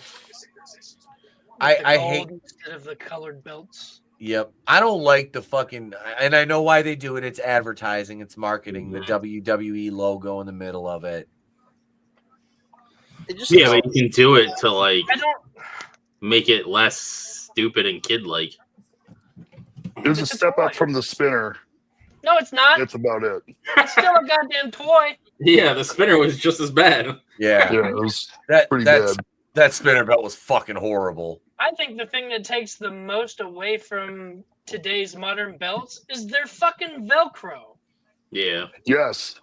I hate instead of the colored belts. Yep. I don't like the fucking, and I know why they do it. It's advertising, it's marketing, the WWE logo in the middle of it. But you can do it to make it less stupid and kid-like. It was a step up from the spinner. No, it's not. That's about it. It's still a goddamn toy. Yeah, the spinner was just as bad. Yeah, it was pretty bad. bad. That spinner belt was fucking horrible. I think the thing that takes the most away from today's modern belts is their fucking Velcro. Yeah. Yes.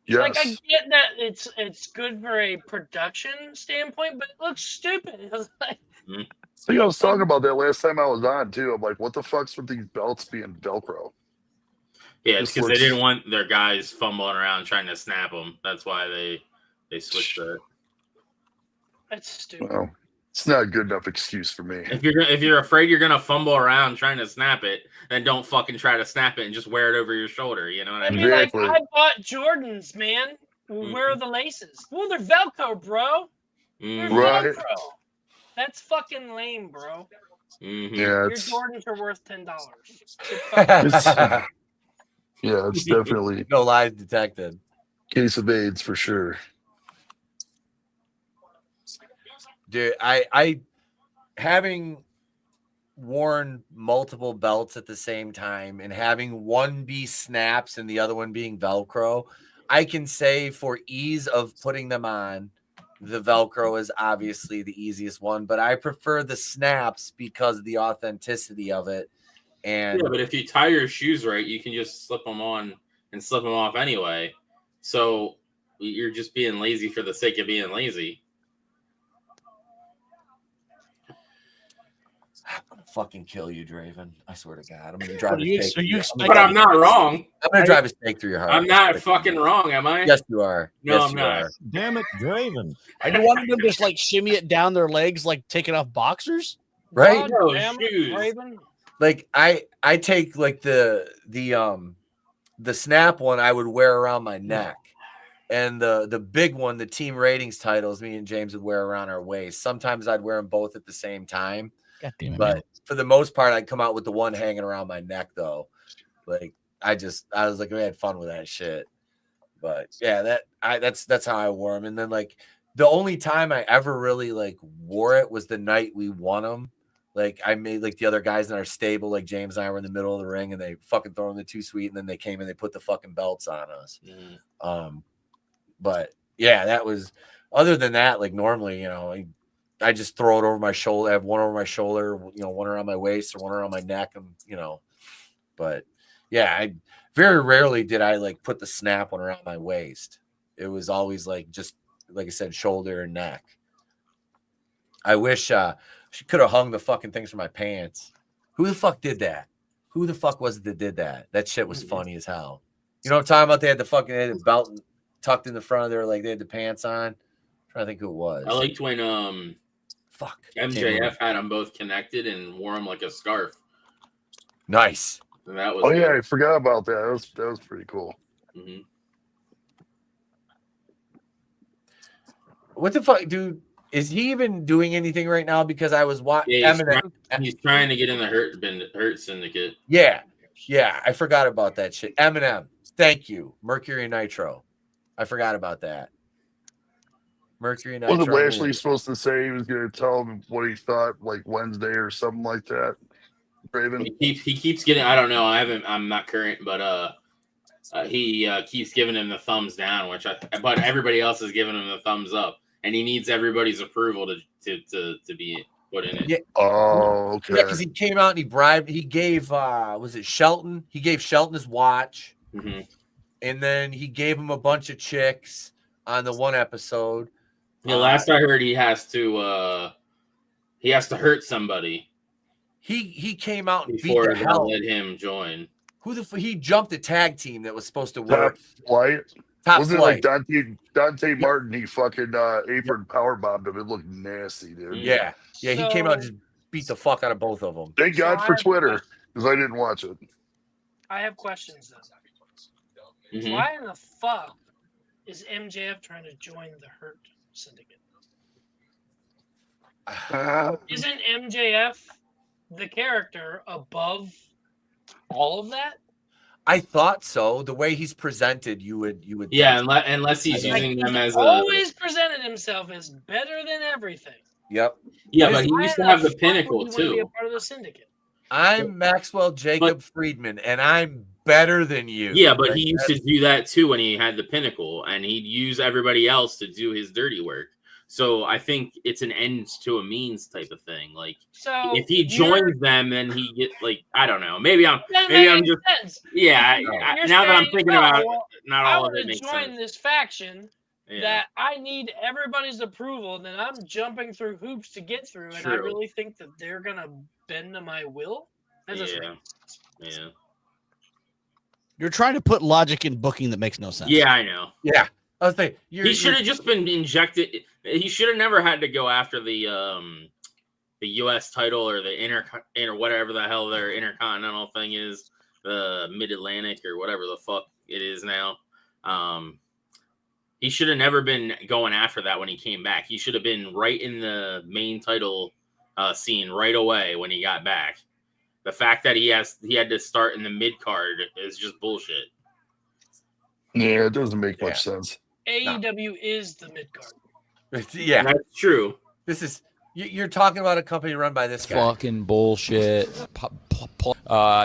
Yes. Like, I get that it's good for a production standpoint, but it looks stupid. It was like, I think I was talking about that last time I was on too. I'm like, what the fuck's with these belts being Velcro? Yeah, it's because they didn't want their guys fumbling around trying to snap them. That's why they switched it. That's stupid. Well, it's not a good enough excuse for me. If you're afraid you're gonna fumble around trying to snap it, then don't fucking try to snap it and just wear it over your shoulder. You know what I mean? Exactly. Like, I bought Jordans, man. Where are the laces? Well, they're Velcro, bro. They're Right. Velcro. That's fucking lame, bro. Mm-hmm. Yeah, Your it's Jordans are worth $10. yeah, it's definitely no lies detected. Case of AIDS for sure. Dude, I having worn multiple belts at the same time and having one be snaps and the other one being Velcro, I can say for ease of putting them on, the Velcro is obviously the easiest one, but I prefer the snaps because of the authenticity of it. And yeah, but if you tie your shoes right, you can just slip them on and slip them off anyway. So you're just being lazy for the sake of being lazy. I'm gonna fucking kill you, Draven. I swear to God, I'm gonna drive a stake. But I'm not wrong. I'm gonna drive a stake through your heart. I'm not fucking wrong, am I? Yes, you are. No, yes, I'm you not. are. Damn it, Draven. Are you wanting them to just like shimmy it down their legs, like taking off boxers? Right? God No, damn it, shoes. Raven. Like I take like the snap one I would wear around my neck, and the big one, the team ratings titles, me and James would wear around our waist. Sometimes I'd wear them both at the same time. God damn it, But man. for the most part, I'd come out with the one hanging around my neck, though. Like I was like, we had fun with that shit. But yeah, that's how I wore them. And then like the only time I ever really like wore it was the night we won them Like I made like the other guys in our stable, like James and I were in the middle of the ring, and they fucking throw in the too sweet, and then they came and they put the fucking belts on us. But yeah, that was. Other than that, like normally, you know, I just throw it over my shoulder. I have one over my shoulder, you know, one around my waist or one around my neck, and you know. But yeah, I very rarely did I like put the snap one around my waist. It was always like just like I said, shoulder and neck. I wish she could have hung the fucking things from my pants. Who the fuck did that? Who the fuck was it that did that? That shit was funny as hell. You know what I'm talking about? They had the belt tucked in the front of their, like they had the pants on. I'm trying to think who it was. I liked when MJF had them both connected and wore them like a scarf. Nice. And that was yeah, I forgot about that. That was pretty cool. Mm-hmm. What the fuck, dude? Is he even doing anything right now? Because I was watching. Yeah, he's trying to get in the Hurt Syndicate. Yeah, I forgot about that shit. Eminem, thank you. Mercury Nitro. I forgot about that. Mercury Nitro. Wasn't Lashley supposed to say he was going to tell him what he thought like Wednesday or something like that? Draven. He keeps getting. I don't know. I'm not current, but he keeps giving him the thumbs down, but everybody else is giving him the thumbs up, and he needs everybody's approval to be put in it. Yeah. Oh, okay. Yeah, because he came out and he bribed. He gave was it Shelton? He gave Shelton his watch, and then he gave him a bunch of chicks on the one episode. Yeah, last I heard, he has to hurt somebody. He came out and before beat the hell. Let him join. He jumped a tag team that was supposed to work. Top Wasn't flight. It like Dante Martin? He fucking apron power bombed him. It looked nasty, dude. Yeah. He came out and just beat the fuck out of both of them. Thank God for Twitter, because I didn't watch it. I have questions though. Why in the fuck is MJF trying to join the Hurt Syndicate? Isn't MJF the character above all of that? I thought so. The way he's presented, you would. Yeah, unless he's using them as always presented himself as better than everything. Yep. Yeah, but he used to have the Pinnacle too. Be a part of the Syndicate. I'm Maxwell Jacob Friedman, and I'm better than you. Yeah, but he used to do that too when he had the Pinnacle, and he'd use everybody else to do his dirty work. So I think it's an ends to a means type of thing. Like, so if he joins them, then he get like, I don't know. Maybe I'm just sense. Yeah. Now that I'm thinking about it, not all of it makes sense. I want to join this faction that I need everybody's approval, and then I'm jumping through hoops to get through, and I really think that they're gonna bend to my will. Yeah. You're trying to put logic in booking that makes no sense. Yeah, I know. Yeah. I was thinking, he should have just been injected. He should have never had to go after the U.S. title or the inter whatever the hell their intercontinental thing is, the Mid Atlantic or whatever the fuck it is now. He should have never been going after that when he came back. He should have been right in the main title scene right away when he got back. The fact that he had to start in the mid card is just bullshit. Yeah, it doesn't make much sense. AEW is the mid card. Yeah, that's true. This is you're talking about a company run by this guy. Fucking bullshit.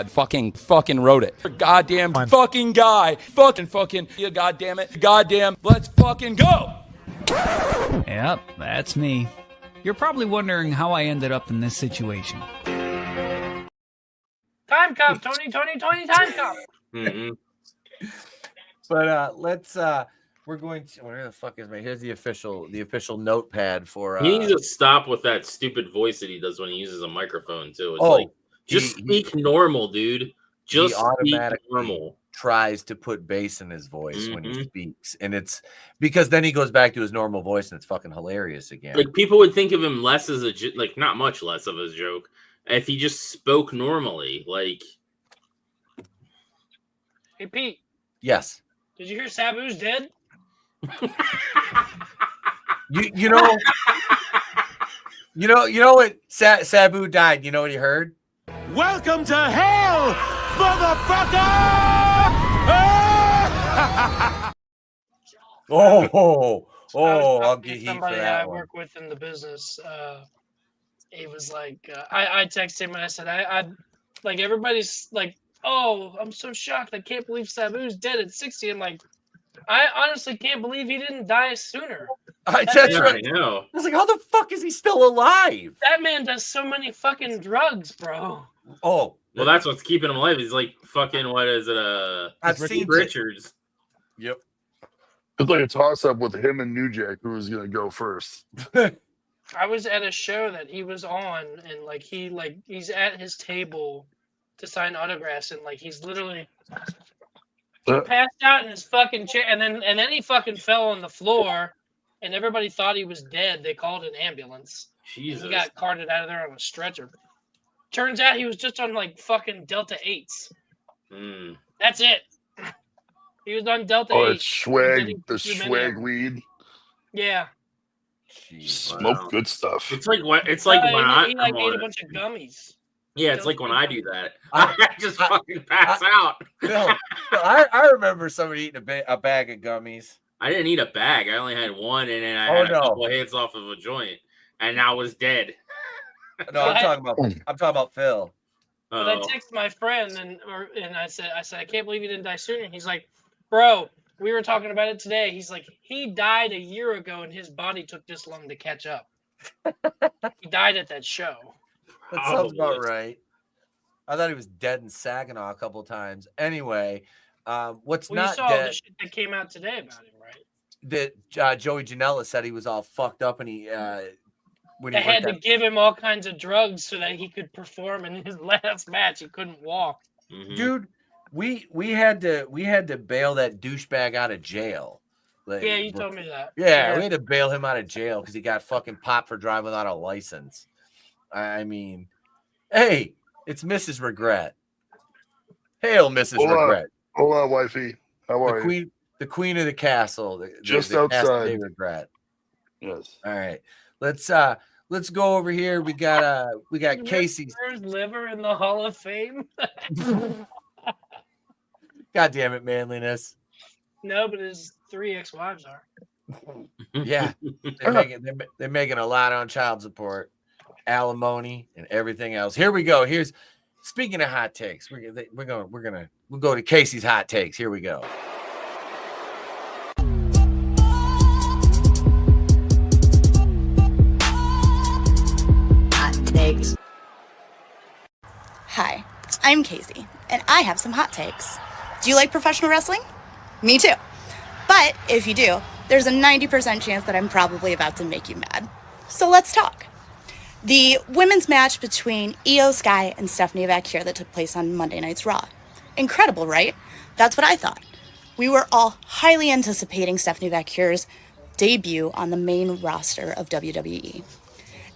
Fucking wrote it. Goddamn fucking guy. Fucking. Yeah, goddamn it. Goddamn. Let's fucking go. Yep, that's me. You're probably wondering how I ended up in this situation. Time cop, Tony, time cop. But let's we're going to where the fuck is my here's the official notepad for he needs to stop with that stupid voice that he does when he uses a microphone too. It's like just speak normal, dude. Just speak normal. Tries to put bass in his voice when he speaks, and it's because then he goes back to his normal voice and it's fucking hilarious again. Like people would think of him less as like not much less of a joke if he just spoke normally. Like, hey Pete. Yes. Did you hear Sabu's dead? you know what Sabu died. You know what he heard? Welcome to hell, motherfucker! I'll get heat for that I one. work with in the business. he was like, I texted him and I said, I like everybody's like, oh, I'm so shocked. I can't believe Sabu's dead at 60. I'm like, I honestly can't believe he didn't die sooner. That's Yeah, right. I know. I was like, how the fuck is he still alive? That man does so many fucking drugs, bro. Oh, Well, that's what's keeping him alive. He's like fucking, what is it? I've seen Richards. Yep. It's like a toss-up with him and New Jack, who was gonna go first. I was at a show that he was on, and like he's at his table to sign autographs, and like he's literally passed out in his fucking chair, and then he fucking fell on the floor, and everybody thought he was dead. They called an ambulance. Jesus. He got carted out of there on a stretcher. Turns out he was just on like fucking Delta 8s. That's it. He was on Delta 8. Oh, it's swag, the swag weed. Yeah. Smoke good stuff. It's like what? It's like when I he like ate a bunch of gummies. Yeah, it's like when I do that. I just fucking pass out. No, I remember somebody eating a bag of gummies. I didn't eat a bag. I only had one, and then I had a couple of hits off of a joint, and I was dead. No, I'm talking about Phil. But I texted my friend and I said I can't believe he didn't die sooner. He's like, bro, we were talking about it today. He's like, he died a year ago and his body took this long to catch up. He died at that show. That sounds about right. I thought he was dead in Saginaw a couple of times. Anyway, what's you not saw dead? the shit that came out today about him, right? That Joey Janela said he was all fucked up and he they had to give him all kinds of drugs so that he could perform in his last match. He couldn't walk. Dude, we had to bail that douchebag out of jail. Like, yeah, you told me that. Yeah, we had to bail him out of jail because he got fucking popped for driving without a license. I mean, hey, it's Mrs. Regret. Hail, Mrs. Regret. Hold on, wifey. How are you? The queen of the castle. Just the outside. Castle de Regret. Yes. All right. Let's go over here. We got Kaseys. Liver in the Hall of Fame. God damn it, manliness. No, but his 3 ex-wives are. Yeah, they're making a lot on child support, alimony, and everything else. Here we go. Speaking of hot takes. We'll go to Kasey's hot takes. Here we go. Hi, I'm Kasey, and I have some hot takes. Do you like professional wrestling? Me too. But if you do, there's a 90% chance that I'm probably about to make you mad. So let's talk. The women's match between Io Sky and Stephanie Vaquer that took place on Monday Night's Raw. Incredible, right? That's what I thought. We were all highly anticipating Stephanie Vaquer's debut on the main roster of WWE.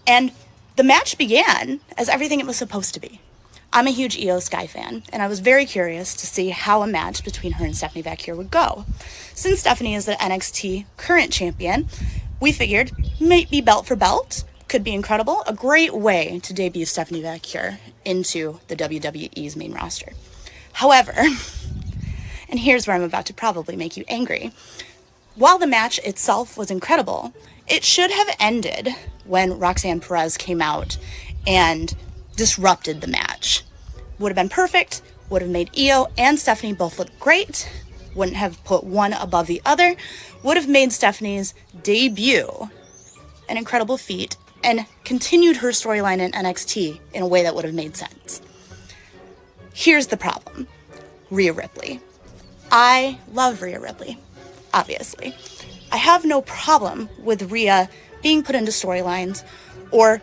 And the match began as everything it was supposed to be. I'm a huge Io Sky fan, and I was very curious to see how a match between her and Stephanie Vaquer would go. Since Stephanie is the NXT current champion, we figured maybe belt for belt could be incredible, a great way to debut Stephanie Vaquer into the WWE's main roster. However, and here's where I'm about to probably make you angry, while the match itself was incredible, it should have ended when Roxanne Perez came out and disrupted the match. Would have been perfect, would have made Io and Stephanie both look great, wouldn't have put one above the other, would have made Stephanie's debut an incredible feat, and continued her storyline in NXT in a way that would have made sense. Here's the problem. Rhea Ripley. I love Rhea Ripley, obviously. I have no problem with Rhea being put into storylines or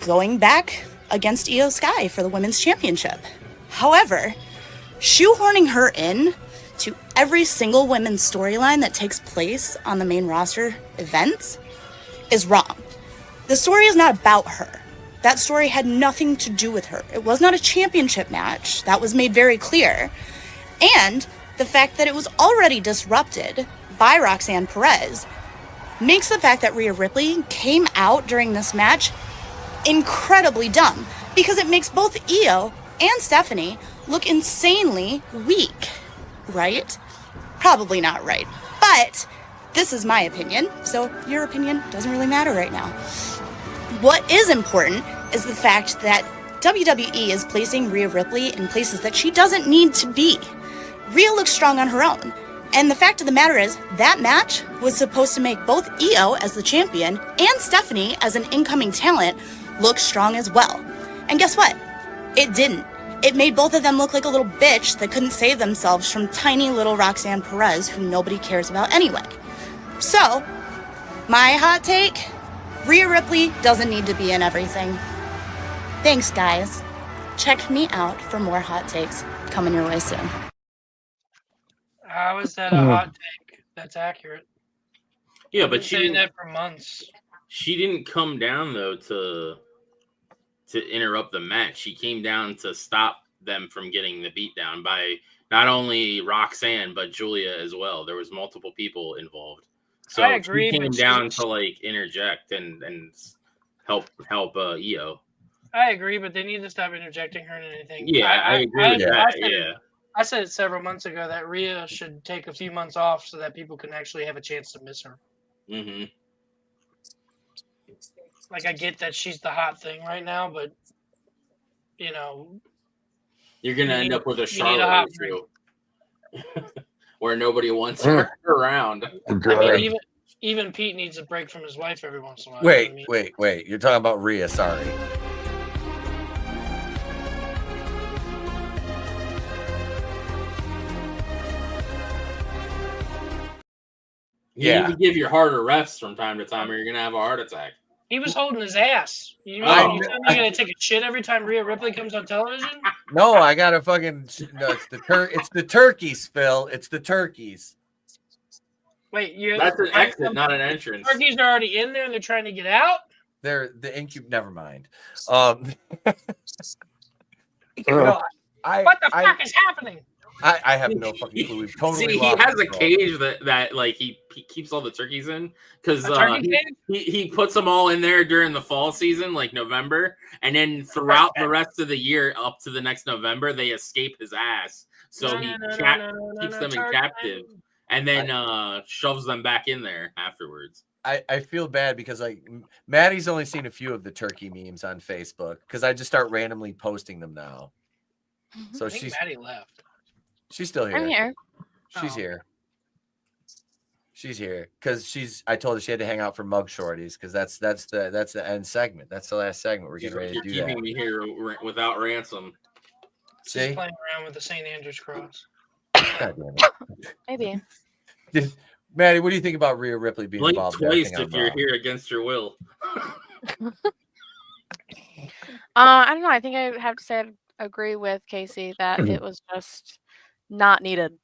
going back against Io Sky for the women's championship. However, shoehorning her in to every single women's storyline that takes place on the main roster events is wrong. The story is not about her. That story had nothing to do with her. It was not a championship match. That was made very clear. And the fact that it was already disrupted by Roxanne Perez makes the fact that Rhea Ripley came out during this match incredibly dumb, because it makes both Io and Stephanie look insanely weak, right? Probably not right, but this is my opinion, so your opinion doesn't really matter right now. What is important is the fact that WWE is placing Rhea Ripley in places that she doesn't need to be. Rhea looks strong on her own. And the fact of the matter is, that match was supposed to make both Io as the champion and Stephanie as an incoming talent look strong as well. And guess what? It didn't. It made both of them look like a little bitch that couldn't save themselves from tiny little Roxanne Perez, who nobody cares about anyway. So, my hot take, Rhea Ripley doesn't need to be in everything. Thanks, guys. Check me out for more hot takes coming your way soon. How is that a hot take? That's accurate. Yeah, I've but been saying that for months. She didn't come down though to interrupt the match. She came down to stop them from getting the beatdown by not only Roxanne but Julia as well. There was multiple people involved. So I agree, she came but down to like interject and help Io. I agree, but they need to stop interjecting her in anything. Yeah, I agree with that. Yeah. I said it several months ago that Rhea should take a few months off so that people can actually have a chance to miss her. Mm-hmm. Like, I get that she's the hot thing right now, but, you know... You're going to end up with a Charlotte issue where nobody wants her around. I mean, even Pete needs a break from his wife every once in a while. Wait. You're talking about Rhea, sorry. You need to give your heart a rest from time to time or you're going to have a heart attack. He was holding his ass. You tell me you're going to take a shit every time Rhea Ripley comes on television? No, I got to fucking... No, it's the turkeys, Phil. It's the turkeys. Wait, that's an exit, not an entrance. Turkeys are already in there and they're trying to get out? They're the incube... Never mind. What the fuck is happening? I have no fucking clue. We've totally he has a cage that like he keeps all the turkeys in because he puts them all in there during the fall season, like November, and then throughout the rest of the year up to the next November, they escape his ass. So he keeps them in captive and then shoves them back in there afterwards. I feel bad because like Maddie's only seen a few of the turkey memes on Facebook because I just start randomly posting them now. So Maddie left. She's still here. I'm here. She's here. She's here because I told her she had to hang out for Mug Shawtys because that's the end segment. That's the last segment. We're getting ready to do that. You're keeping me here without ransom. See, she's playing around with the St. Andrew's cross. God damn it. Maybe. Maddie, what do you think about Rhea Ripley being Blink involved? Twice if you're here against your will. I don't know. I think I have to say I agree with Kasey that it was just not needed.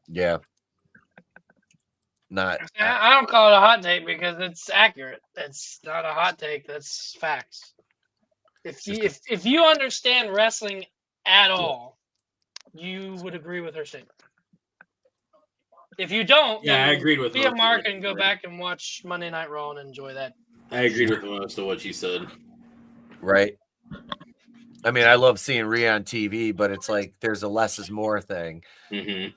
Yeah. I don't call it a hot take because it's accurate. It's not a hot take. That's facts. If you understand wrestling at all, you would agree with her statement. If you don't, I agreed with be a mark and go back and watch Monday Night Raw and enjoy that. I agreed with most of what you said. Right. I mean, I love seeing Rhea on TV, but it's like there's a less is more thing. Mm-hmm.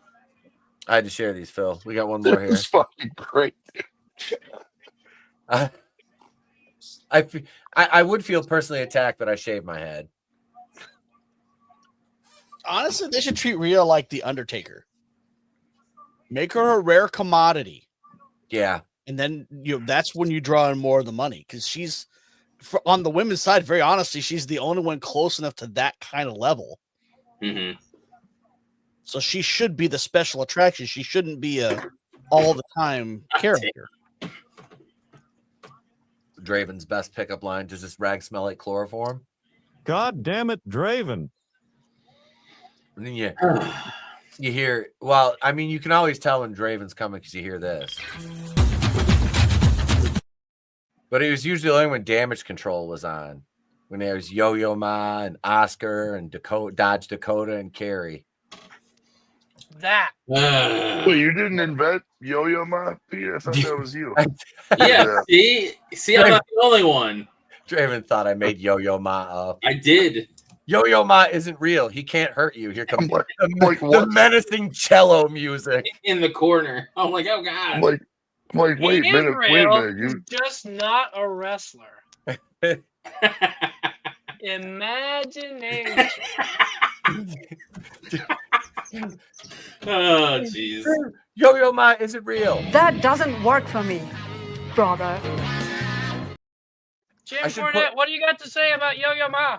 I had to share these, Phil. We got one more here. It's fucking great. I would feel personally attacked, but I shaved my head. Honestly, they should treat Rhea like the Undertaker. Make her a rare commodity. Yeah. And then that's when you draw in more of the money because she's on the women's side, very honestly, she's the only one close enough to that kind of level. Mm-hmm. So she should be the special attraction. She shouldn't be a all the time character. Draven's best pickup line: does this rag smell like chloroform? God damn it, Draven. And then you hear, well, I mean, you can always tell when Draven's coming because you hear this. But it was usually only when Damage Control was on. When there was Yo-Yo Ma and Oscar and Dodge Dakota and Carrie. That. Well, you didn't invent Yo-Yo Ma, Peter? I thought that was you. Yeah. See, I'm not the only one. Draven thought I made Yo-Yo Ma up. I did. Yo-Yo Ma isn't real. He can't hurt you. Here comes the menacing cello music in the corner. I'm like, oh god. I'm like, wait a minute. He's just not a wrestler. Imagination. Oh, jeez. Yo-Yo Ma, is it real? That doesn't work for me, brother. Jim Cornette, what do you got to say about Yo-Yo Ma?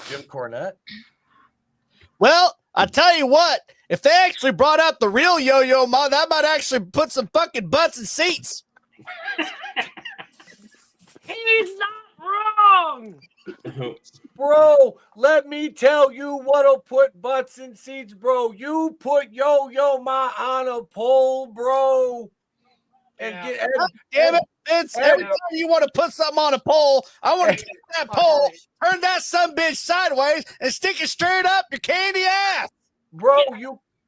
Jim Cornette? Well, I tell you what, if they actually brought out the real Yo-Yo Ma, that might actually put some fucking butts in seats. He's not wrong. Bro, let me tell you what'll put butts in seats, bro. You put Yo-Yo Ma on a pole, bro. And get God damn it, Vince. Every time you want to put something on a pole, I want to take that pole, turn that sumbitch sideways, and stick it straight up your candy ass. Bro,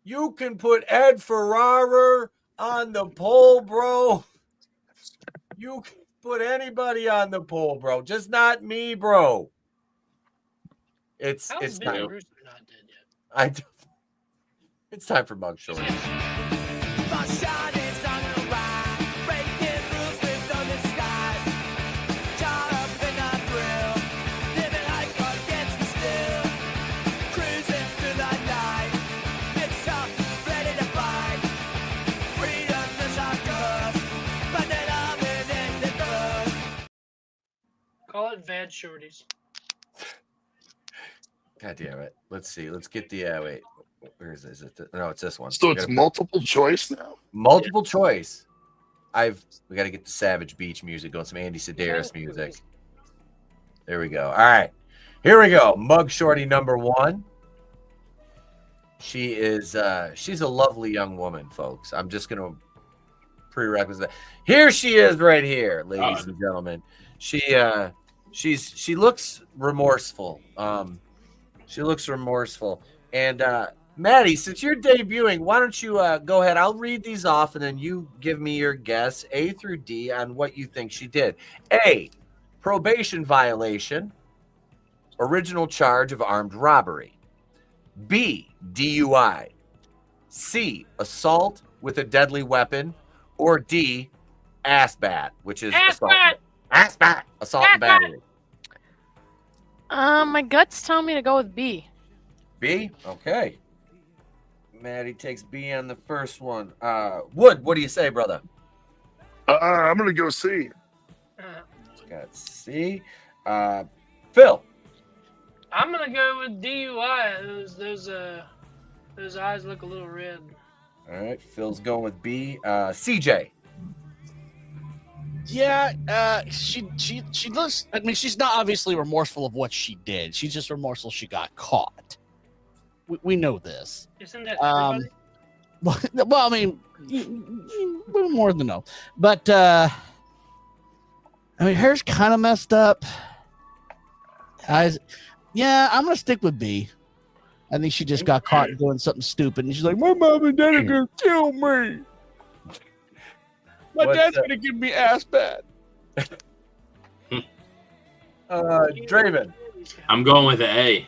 you can put Ed Ferrara on the pole, bro. You can put anybody on the pole, bro. Just not me, bro. It's time. Not dead yet? It's time for Mug Shawtys. Call it Vad Shorties. God damn it. Let's see. Let's get the wait. Where is this? No, it's this one. So it's multiple choice now? Multiple choice. We gotta get the Savage Beach music going, some Andy Sedaris music. There we go. All right. Here we go. Mug Shorty number 1. She is she's a lovely young woman, folks. I'm just gonna prerequisite. Here she is right here, ladies and gentlemen. She looks remorseful. She looks remorseful. And Maddie, since you're debuting, why don't you go ahead? I'll read these off, and then you give me your guess, A through D, on what you think she did. A, probation violation, original charge of armed robbery. B, DUI. C, assault with a deadly weapon. Or D, ass bat, which is assault. Ass bat, assault and battery. My gut's telling me to go with B. B? Okay. Maddie takes B on the first one. Wood, what do you say, brother? I'm going to go C. Got C. Phil? I'm going to go with DUI. Those eyes look a little red. All right. Phil's going with B. CJ? Yeah, she looks. I mean, she's not obviously remorseful of what she did. She's just remorseful she got caught. We know this. Isn't that everybody? Well, I mean, more than no. But I mean, hair's kind of messed up. Eyes. Yeah, I'm gonna stick with B. I think she just got caught doing something stupid, and she's like, "My mom and dad are gonna kill me. My dad's gonna give me ass bad." Draven? I'm going with A.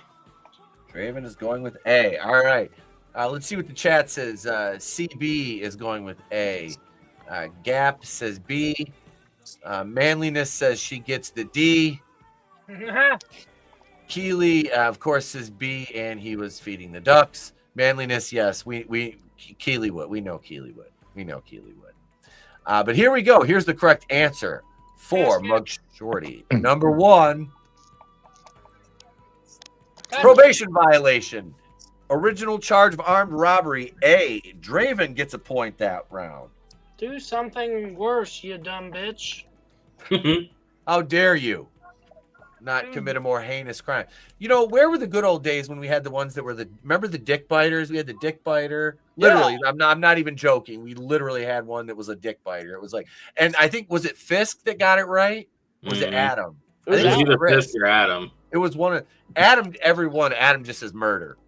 Draven is going with A. All right. Let's see what the chat says. CB is going with A. Gap says B. Manliness says she gets the D. Keeley, of course, says B, and he was feeding the ducks. Manliness, yes, Keeley would. We know Keeley would. But here we go. Here's the correct answer for Mug Shorty. Number 1, probation violation. Original charge of armed robbery. A. Draven gets a point that round. Do something worse, you dumb bitch. How dare you not commit a more heinous crime? You know, where were the good old days when we had the ones that were remember the dick biters? We had the dick biter. Literally, yeah. I'm not even joking. We literally had one that was a dick biter. It was like, and I think, was it Fisk that got it right? Was it Adam? It was either Fisk or Adam. It was one of Adam. Everyone, Adam just says murder.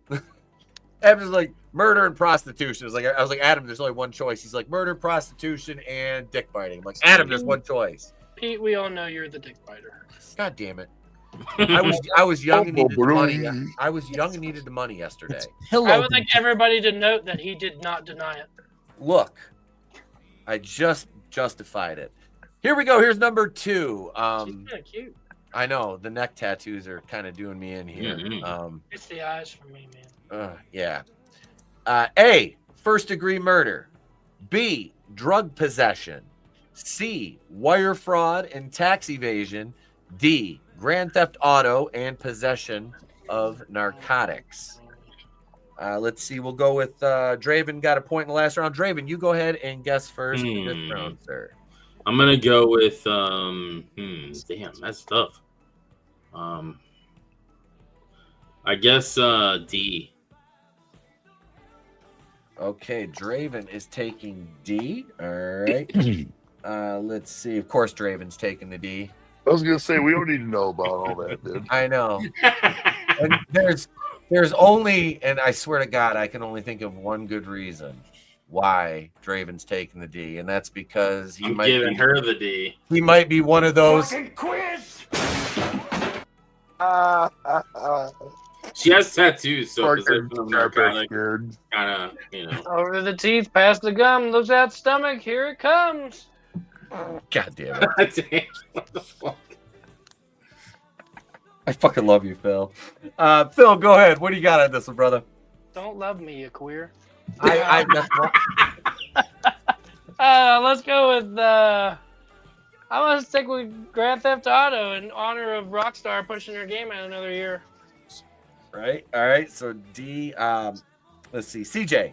Adam was like murder and prostitution. I was like, Adam, there's only one choice. He's like murder, prostitution, and dick biting. I'm like, Adam, there's one choice. Pete, we all know you're the dick biter. God damn it. I was young and needed the money. I was young and needed the money yesterday. I would like everybody to note that he did not deny it. Look, I just justified it. Here we go. Here's number 2. She's kind of cute. I know the neck tattoos are kind of doing me in here. It's the eyes for me, man. Yeah. A, first degree murder. B, drug possession. C, wire fraud and tax evasion. D, grand theft auto and possession of narcotics. Let's see. We'll go with Draven. Got a point in the last round. Draven, you go ahead and guess first this round, sir. I'm gonna go with damn, that's tough. I guess D. Okay, Draven is taking D. All right. Let's see. Of course, Draven's taking the D. I was gonna say we don't need to know about all that, dude. I know. And there's only, and I swear to God, I can only think of one good reason why Draven's taking the D, and that's because I'm giving her the D. He might be one of those. Quiz. She has tattoos, so Fucking possession of narcotics scared. kind of, you know. Over the teeth, past the gum, looks at stomach. Here it comes. God damn it. Damn, what the fuck? I fucking love you, Phil. Phil, go ahead. What do you got on this one, brother? Don't love me, you queer. I Let's go with I'm gonna stick with Grand Theft Auto in honor of Rockstar pushing their game out another year. Right. All right. So D. Let's see. CJ.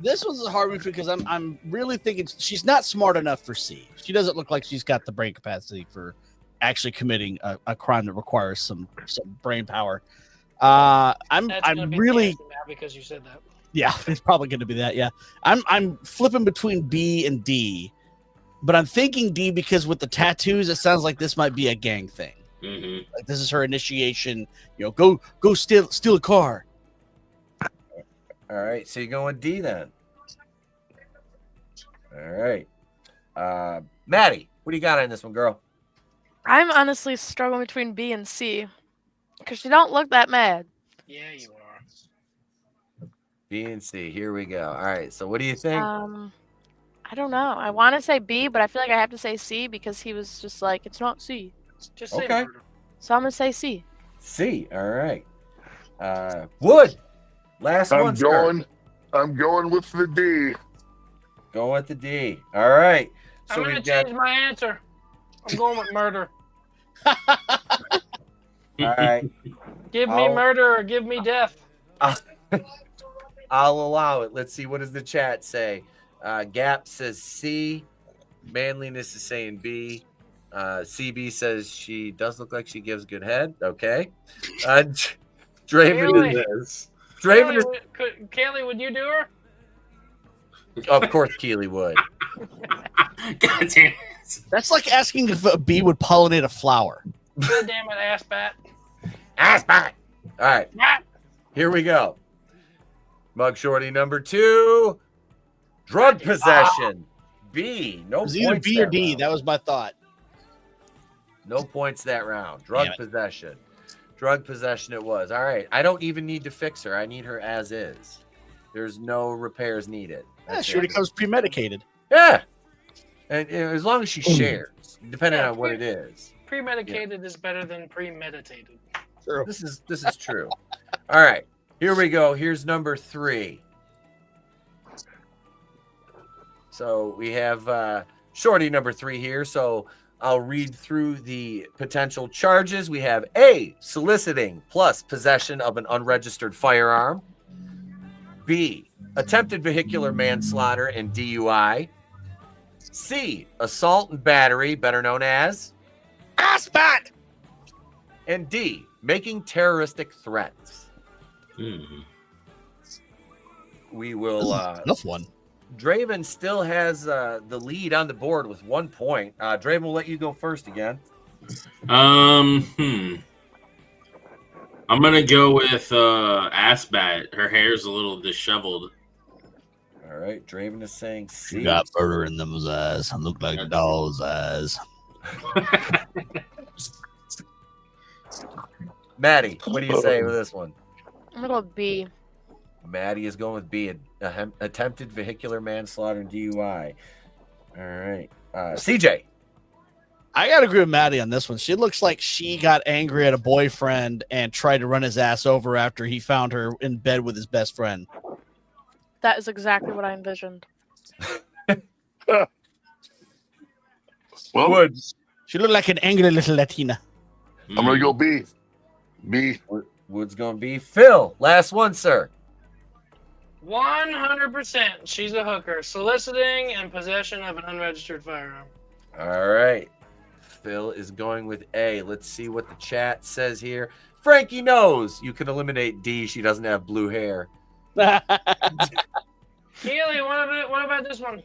This one's a hard one because I'm really thinking she's not smart enough for C. She doesn't look like she's got the brain capacity for actually committing a crime that requires some brain power. I'm really because you said that. Yeah, it's probably going to be that. Yeah, I'm flipping between B and D, but I'm thinking D because with the tattoos, it sounds like this might be a gang thing. Mm-hmm. Like this is her initiation. You know, go steal a car. All right. So you're going with D then. All right. Maddie, what do you got on this one, girl? I'm honestly struggling between B and C because she don't look that mad. Yeah, you are. B and C. Here we go. All right. So what do you think? I don't know. I want to say B, but I feel like I have to say C because he was just like, it's not C. Just say Okay. murder. So I'm gonna say C. C. All right. Wood. Last one, sir. I'm going with the D. Going with the D. All right. So I'm gonna we've got. change my answer. I'm going with murder. All right. Give me murder or give me death. I'll allow it. Let's see. What does the chat say? Gap says C. Manliness is saying B. CB says she does look like she gives good head. Okay. Draven is. Draven is. Kaylee, would you do her? Of course, Keely would. God damn it. That's like asking if a bee would pollinate a flower. God damn it, ass bat. Ass bat. All right. Here we go. Mug Shorty number 2. Drug possession. B. No It was points. either B or that D. round. That was my thought. No points that round. Drug possession. Drug possession it was. All right. I don't even need to fix her. I need her as is. There's no repairs needed. Yeah, she already comes premedicated. Yeah. And as long as she shares, depending on what it is. Premedicated is better than premeditated. True. This is true. All right. Here we go. Here's number 3. So we have Shorty number 3 here. So I'll read through the potential charges. We have A, soliciting plus possession of an unregistered firearm. B, attempted vehicular manslaughter and DUI. C, assault and battery, better known as Aspat. And D, making terroristic threats. We will. Enough one. Draven still has the lead on the board with 1 point. Draven will let you go first again. I'm gonna go with Asbat. Her hair's a little disheveled. All right, Draven is saying C. You got murder in them's eyes. I look like a doll's eyes. Maddie, what do you say with this one? I'm gonna go with B. Maddie is going with B. Attempted vehicular manslaughter and DUI. All right, CJ. I gotta agree with Maddie on this one. She looks like she got angry at a boyfriend and tried to run his ass over after he found her in bed with his best friend. That is exactly what I envisioned. Well, Woods. She looked like an angry little Latina. I'm gonna go B. B. Wood's gonna be Phil. Last one, sir. 100%. She's a hooker. Soliciting and possession of an unregistered firearm. All right. Phil is going with A. Let's see what the chat says here. Frankie knows you can eliminate D. She doesn't have blue hair. Keely, what about this one?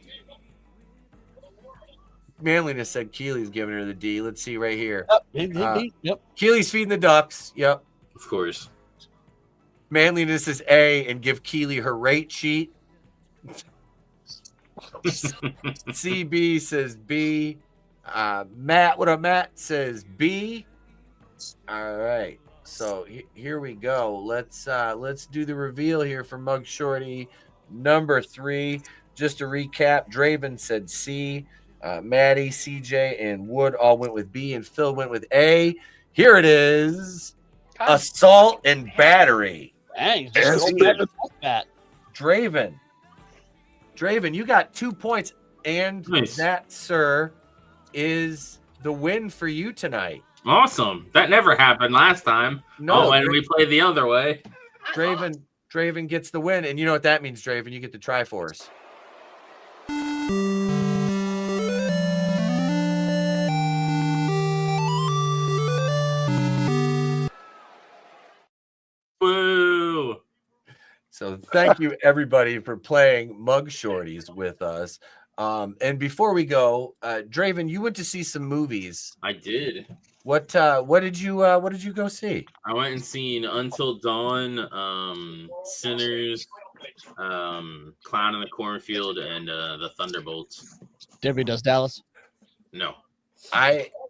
Manliness said Keely's giving her the D. Let's see right here. Yep. Keely's feeding the ducks. Yep. Of course. Manliness is A, and give Keely her rate sheet. CB says B. Matt, what up, Matt? Says B. All right. So here we go. Let's do the reveal here for Mug Shorty number 3. Just to recap, Draven said C. Maddie, CJ, and Wood all went with B, and Phil went with A. Here it is. Assault and battery. Dang, Draven, you got 2 points, and nice. That, sir, is the win for you tonight. Awesome. That never happened last time. No, when we played the other way. Draven gets the win, and you know what that means, Draven. You get the Triforce. Woo! So thank you, everybody, for playing Mug Shorties with us. And before we go, Draven, you went to see some movies. I did. What did you go see? I went and seen Until Dawn, Sinners, Clown in the Cornfield, and the Thunderbolts. Debbie Does Dallas? No.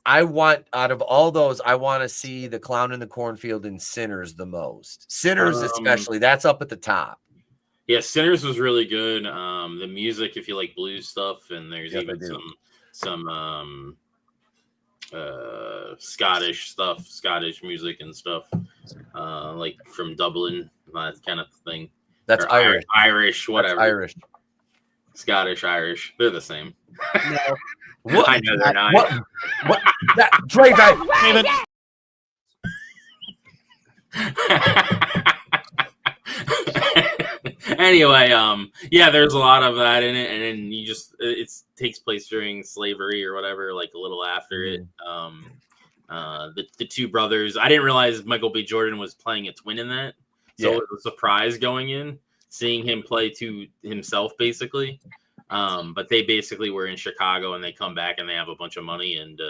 I want, out of all those, I want to see The Clown in the Cornfield and Sinners the most. Sinners especially, that's up at the top. Yeah, Sinners was really good. The music, if you like blues stuff, and there's even some Scottish stuff, Scottish music and stuff, like from Dublin, that kind of thing. That's Irish. Irish, whatever. That's Irish. Scottish, Irish. They're the same. No. What? I know they're not. What? That Draven. Anyway, yeah, there's a lot of that in it, and then it takes place during slavery or whatever, like a little after it. The two brothers, I didn't realize Michael B. Jordan was playing a twin in that, so it was a surprise going in, seeing him play to himself, basically. But they basically were in Chicago, and they come back and they have a bunch of money and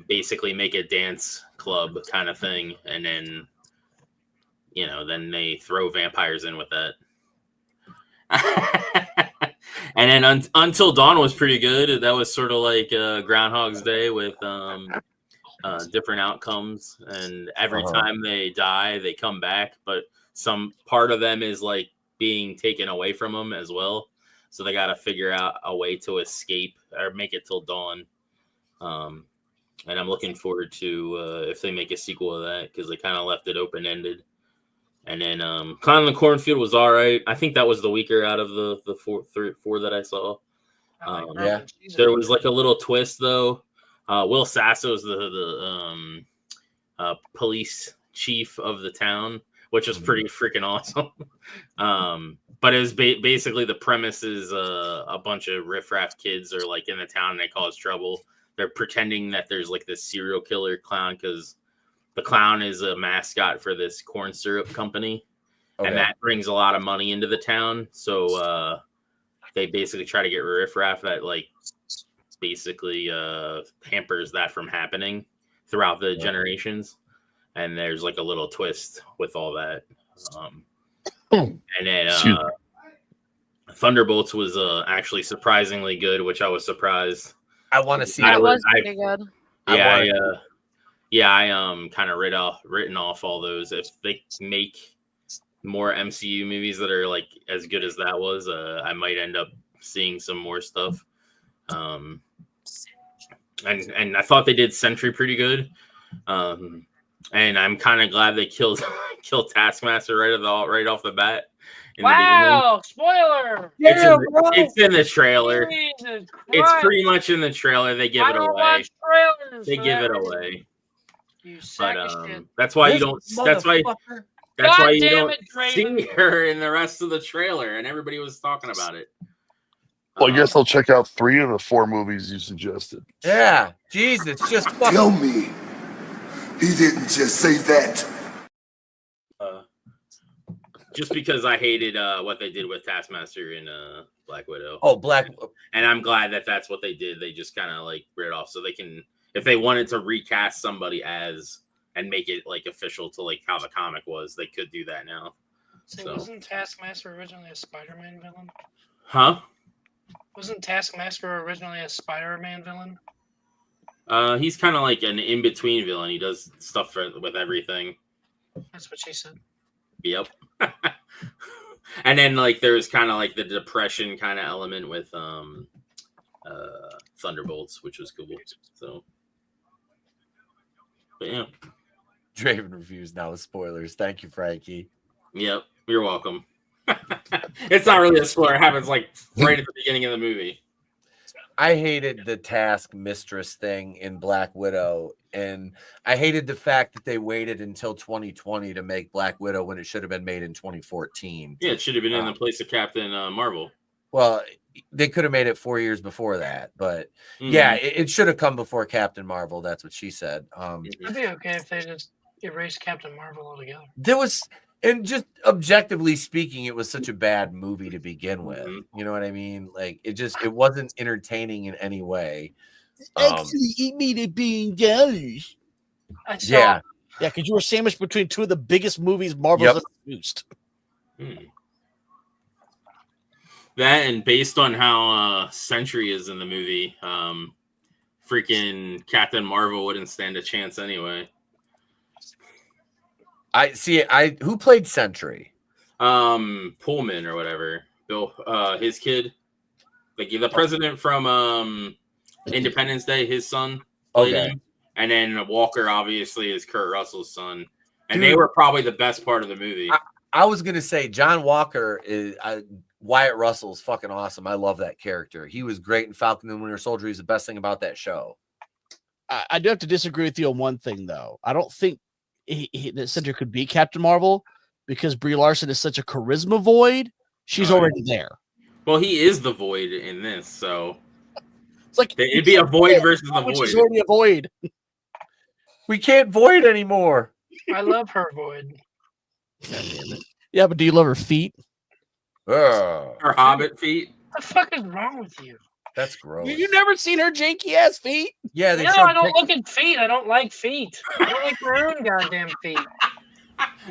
basically make a dance club kind of thing, and then then they throw vampires in with that. And then Until Dawn was pretty good. That was sort of like Groundhog's Day with different outcomes, and every time they die, they come back, but some part of them is like being taken away from them as well. So they got to figure out a way to escape or make it till dawn. And I'm looking forward to if they make a sequel of that, because they kind of left it open-ended. And then Clown in the Cornfield was all right. I think that was the weaker out of the four that I saw. Yeah. There was like a little twist, though. Will Sasso's the police chief of the town, which was pretty freaking awesome. But it was basically the premise is a bunch of riffraff kids are like in the town and they cause trouble. They're pretending that there's like this serial killer clown, because the clown is a mascot for this corn syrup company. Okay. And that brings a lot of money into the town. So they basically try to get riffraff that like basically hampers that from happening throughout the generations. And there's like a little twist with all that. And then Thunderbolts was actually surprisingly good, which I was surprised. I want to see it. It was pretty good. Yeah, I kind of written off all those. If they make more MCU movies that are like as good as that was, I might end up seeing some more stuff. and I thought they did Sentry pretty good. And I'm kind of glad they killed Taskmaster right off the bat. Wow! Spoiler! It's in the trailer. Jesus It's Christ. pretty much in the trailer. They give I it don't away. watch trailers They for give that it reason. away. You sack But of shit. that's why you This don't. That's why God you damn don't it, Draven. see her in the rest of the trailer, and everybody was talking about it. Well, I guess I'll check out 3 of the 4 movies you suggested. Yeah, Jesus, just fucking. Tell me, he didn't just say that. Just because I hated what they did with Taskmaster in Black Widow. Oh, and I'm glad that that's what they did. They just kind of like rid it off, so they can, if they wanted to recast somebody as and make it like official to like how the comic was, they could do that now. So wasn't Taskmaster originally a Spider-Man villain? Huh? Wasn't Taskmaster originally a Spider-Man villain? He's kind of like an in-between villain. He does stuff with everything. That's what she said. Yep. And then like there's kind of like the depression kind of element with Thunderbolts, which was cool. So, but yeah, Draven reviews now with spoilers. Thank you, Frankie. Yep, you're welcome. It's not really a spoiler. It happens like right at the beginning of the movie. I hated the Task Mistress thing in Black Widow, and I hated the fact that they waited until 2020 to make Black Widow when it should have been made in 2014. Yeah, it should have been in the place of Captain Marvel. Well, they could have made it 4 years before that, but yeah, it should have come before Captain Marvel. That's what she said. It'd be okay if they just erased Captain Marvel altogether. There was, and just objectively speaking, it was such a bad movie to begin with. You know what I mean? Like it wasn't entertaining in any way. Actually, it made it being jealous. Yeah, because you were sandwiched between 2 of the biggest movies Marvel's ever produced. That, and based on how Sentry is in the movie, freaking Captain Marvel wouldn't stand a chance anyway. I see. Who played Sentry? Pullman or whatever. Bill, his kid, like the president from Independence Day. His son played him, and then Walker obviously is Kurt Russell's son, and they were probably the best part of the movie. I was gonna say John Walker is Wyatt Russell's fucking awesome. I love that character. He was great in Falcon and Winter Soldier. He's the best thing about that show. I do have to disagree with you on one thing, though. I don't think that Sentry could be Captain Marvel because Brie Larson is such a charisma void. She's already there. Well, he is the Void in this, so it's like it'd be a Void versus the Void. She's already a Void. We can't Void anymore. I love her Void. Yeah, but do you love her feet? Her Hobbit feet. What the fuck is wrong with you? That's gross. You never seen her janky ass feet? Yeah, No, I don't look at feet. I don't like feet. I don't like my own goddamn feet.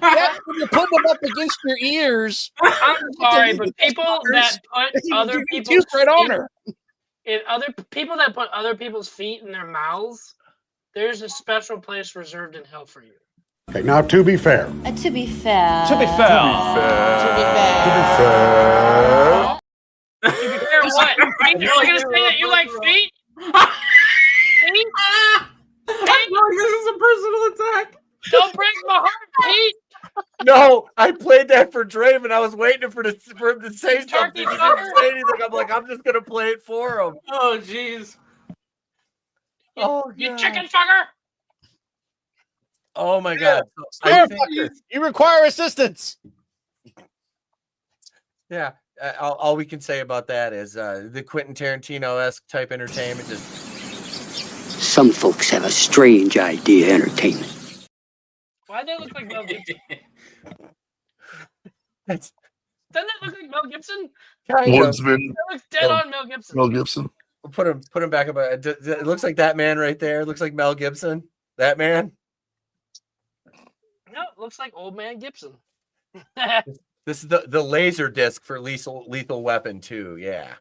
Yeah, when you're putting them up against your ears. I'm sorry, but people that put other people's right on her. People that put other people's feet in their mouths, there's a special place reserved in hell for you. Okay, now to be fair. To be fair. To be fair. To be fair, what? You're gonna say that you like feet? Feet? This is a personal attack. Don't break my heart, Pete. No, I played that for Draven. I was waiting for him to say something. He didn't say anything. I'm like, I'm just gonna play it for him. Oh, jeez. Oh, you chicken fucker. Oh my god. You require assistance. Yeah. All we can say about that is the Quentin Tarantino-esque type entertainment. Some folks have a strange idea of entertainment. Why'd they look like Mel Gibson? Doesn't that look like Mel Gibson? Woodsman. That looks dead on Mel Gibson. Mel Gibson. We'll put him back up. It looks like that man right there. It looks like Mel Gibson. That man. No, it looks like old man Gibson. This is the laser disc for Lethal Weapon 2. Yeah.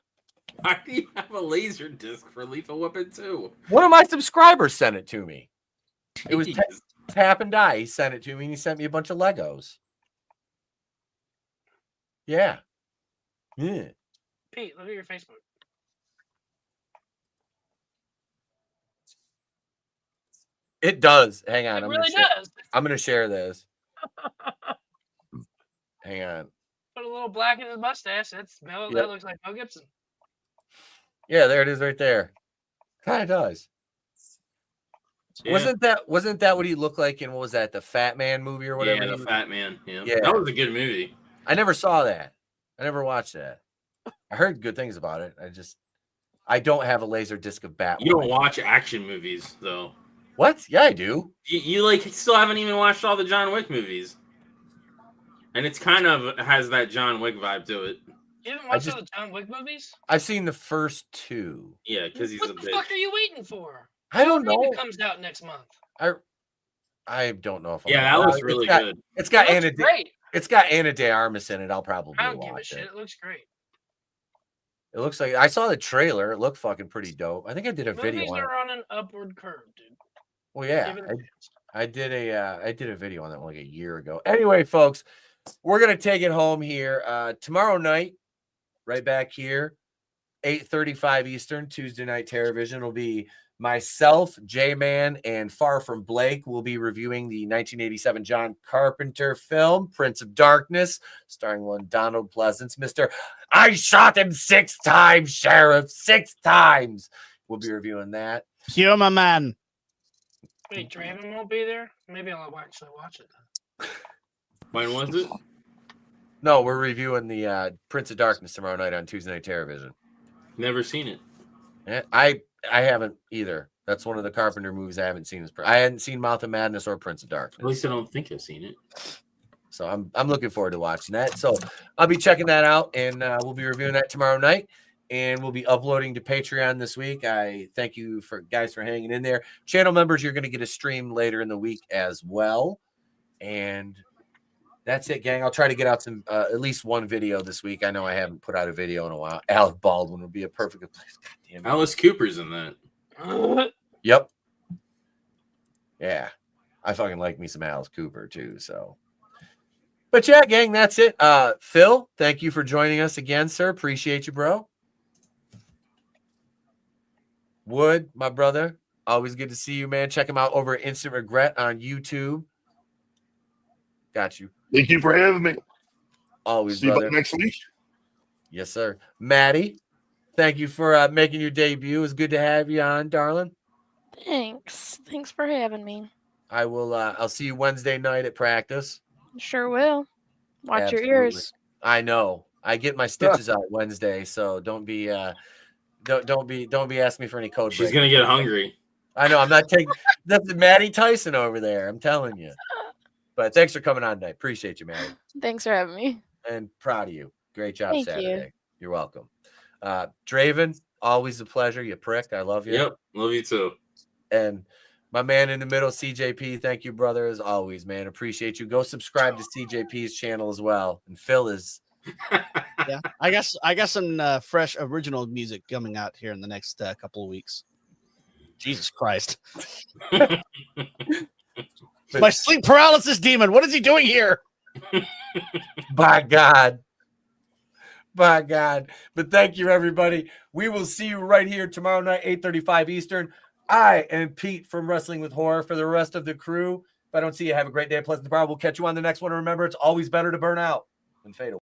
Why do you have a laser disc for Lethal Weapon 2? One of my subscribers sent it to me. It was Tap and Die. He sent it to me, and he sent me a bunch of Legos. Yeah. Yeah. Pete, look at your Facebook. It does. Hang on. It really does. I'm gonna share this. Hang on. Put a little black in his mustache. That looks like Mel Gibson. Yeah, there it is right there. Kind of does. Yeah. Wasn't that what he looked like in, what was that, the Fat Man movie or whatever? Yeah, the Fat Man. Yeah. Yeah. That was a good movie. I never saw that. I never watched that. I heard good things about it. I don't have a laser disc of Batman. You don't watch action movies, though. What? Yeah, I do. You like still haven't even watched all the John Wick movies. And it's kind of has that John Wick vibe to it. You haven't watched all the John Wick movies? I've seen the first 2. Yeah, because he's a bitch. What the fuck are you waiting for? I don't know. It comes out next month. I don't know if. Yeah, that looks really good. It's got It looks great. It's got Ana de Armas in it. I'll probably I don't give a watch shit. it. It looks great. It looks like I saw the trailer. It looked fucking pretty dope. I think I did a video Movies on it. are on an upward curve, dude. Well, yeah, Give it a chance. I did a video on that one like a year ago. Anyway, folks, we're gonna take it home here tomorrow night. Right back here, 8:35 Eastern, Tuesday night television will be myself, J-Man, and Far From Blake will be reviewing the 1987 John Carpenter film, Prince of Darkness, starring one Donald Pleasance, Mr. I shot him 6 times, Sheriff, 6 times. We'll be reviewing that. You're my man. Wait, Draven won't be there? Maybe I'll actually watch it then. When was it? No, we're reviewing the Prince of Darkness tomorrow night on Tuesday night television. Never seen it. Yeah, I haven't either. That's one of the Carpenter movies I haven't seen. I hadn't seen Mouth of Madness or Prince of Darkness. At least I don't think I've seen it. So I'm looking forward to watching that. So I'll be checking that out, and we'll be reviewing that tomorrow night, and we'll be uploading to Patreon this week. I thank you guys for hanging in there. Channel members, you're going to get a stream later in the week as well, and that's it, gang. I'll try to get out some at least one video this week. I know I haven't put out a video in a while. Alec Baldwin would be a perfect place. God damn it. Alice Cooper's in that. Yep. Yeah. I fucking like me some Alice Cooper too. So, but yeah, gang, that's it. Phil, thank you for joining us again, sir. Appreciate you, bro. Wood, my brother, always good to see you, man. Check him out over at Instant Regret on YouTube. Got you. Thank you for having me. Always, see brother. you next week. Yes, sir. Maddie, thank you for making your debut. It's good to have you on, darling. Thanks. Thanks for having me. I will. I'll see you Wednesday night at practice. Sure will. Watch Absolutely. your ears. I know. I get my stitches out Wednesday, so don't be asking me for any code. She's gonna get hungry. I know. I'm not taking. That's Maddie Tyson over there. I'm telling you. But thanks for coming on tonight. Appreciate you, Maddie. Thanks for having me. And proud of you. Great job Thank Saturday. you. You're welcome. Draven, always a pleasure. You prick. I love you. Yep, love you too. And my man in the middle, CJP, thank you, brother, as always, man. Appreciate you. Go subscribe to CJP's channel as well. And Phil is. Yeah, I got some fresh original music coming out here in the next couple of weeks. Jesus Christ. My sleep paralysis demon. What is he doing here? By God. By God. But thank you, everybody. We will see you right here tomorrow night, 8:35 Eastern. I am Pete from Wrestling with Horror. For the rest of the crew, if I don't see you, have a great day. Pleasant power. We'll catch you on the next one. And remember, it's always better to burn out than fade away.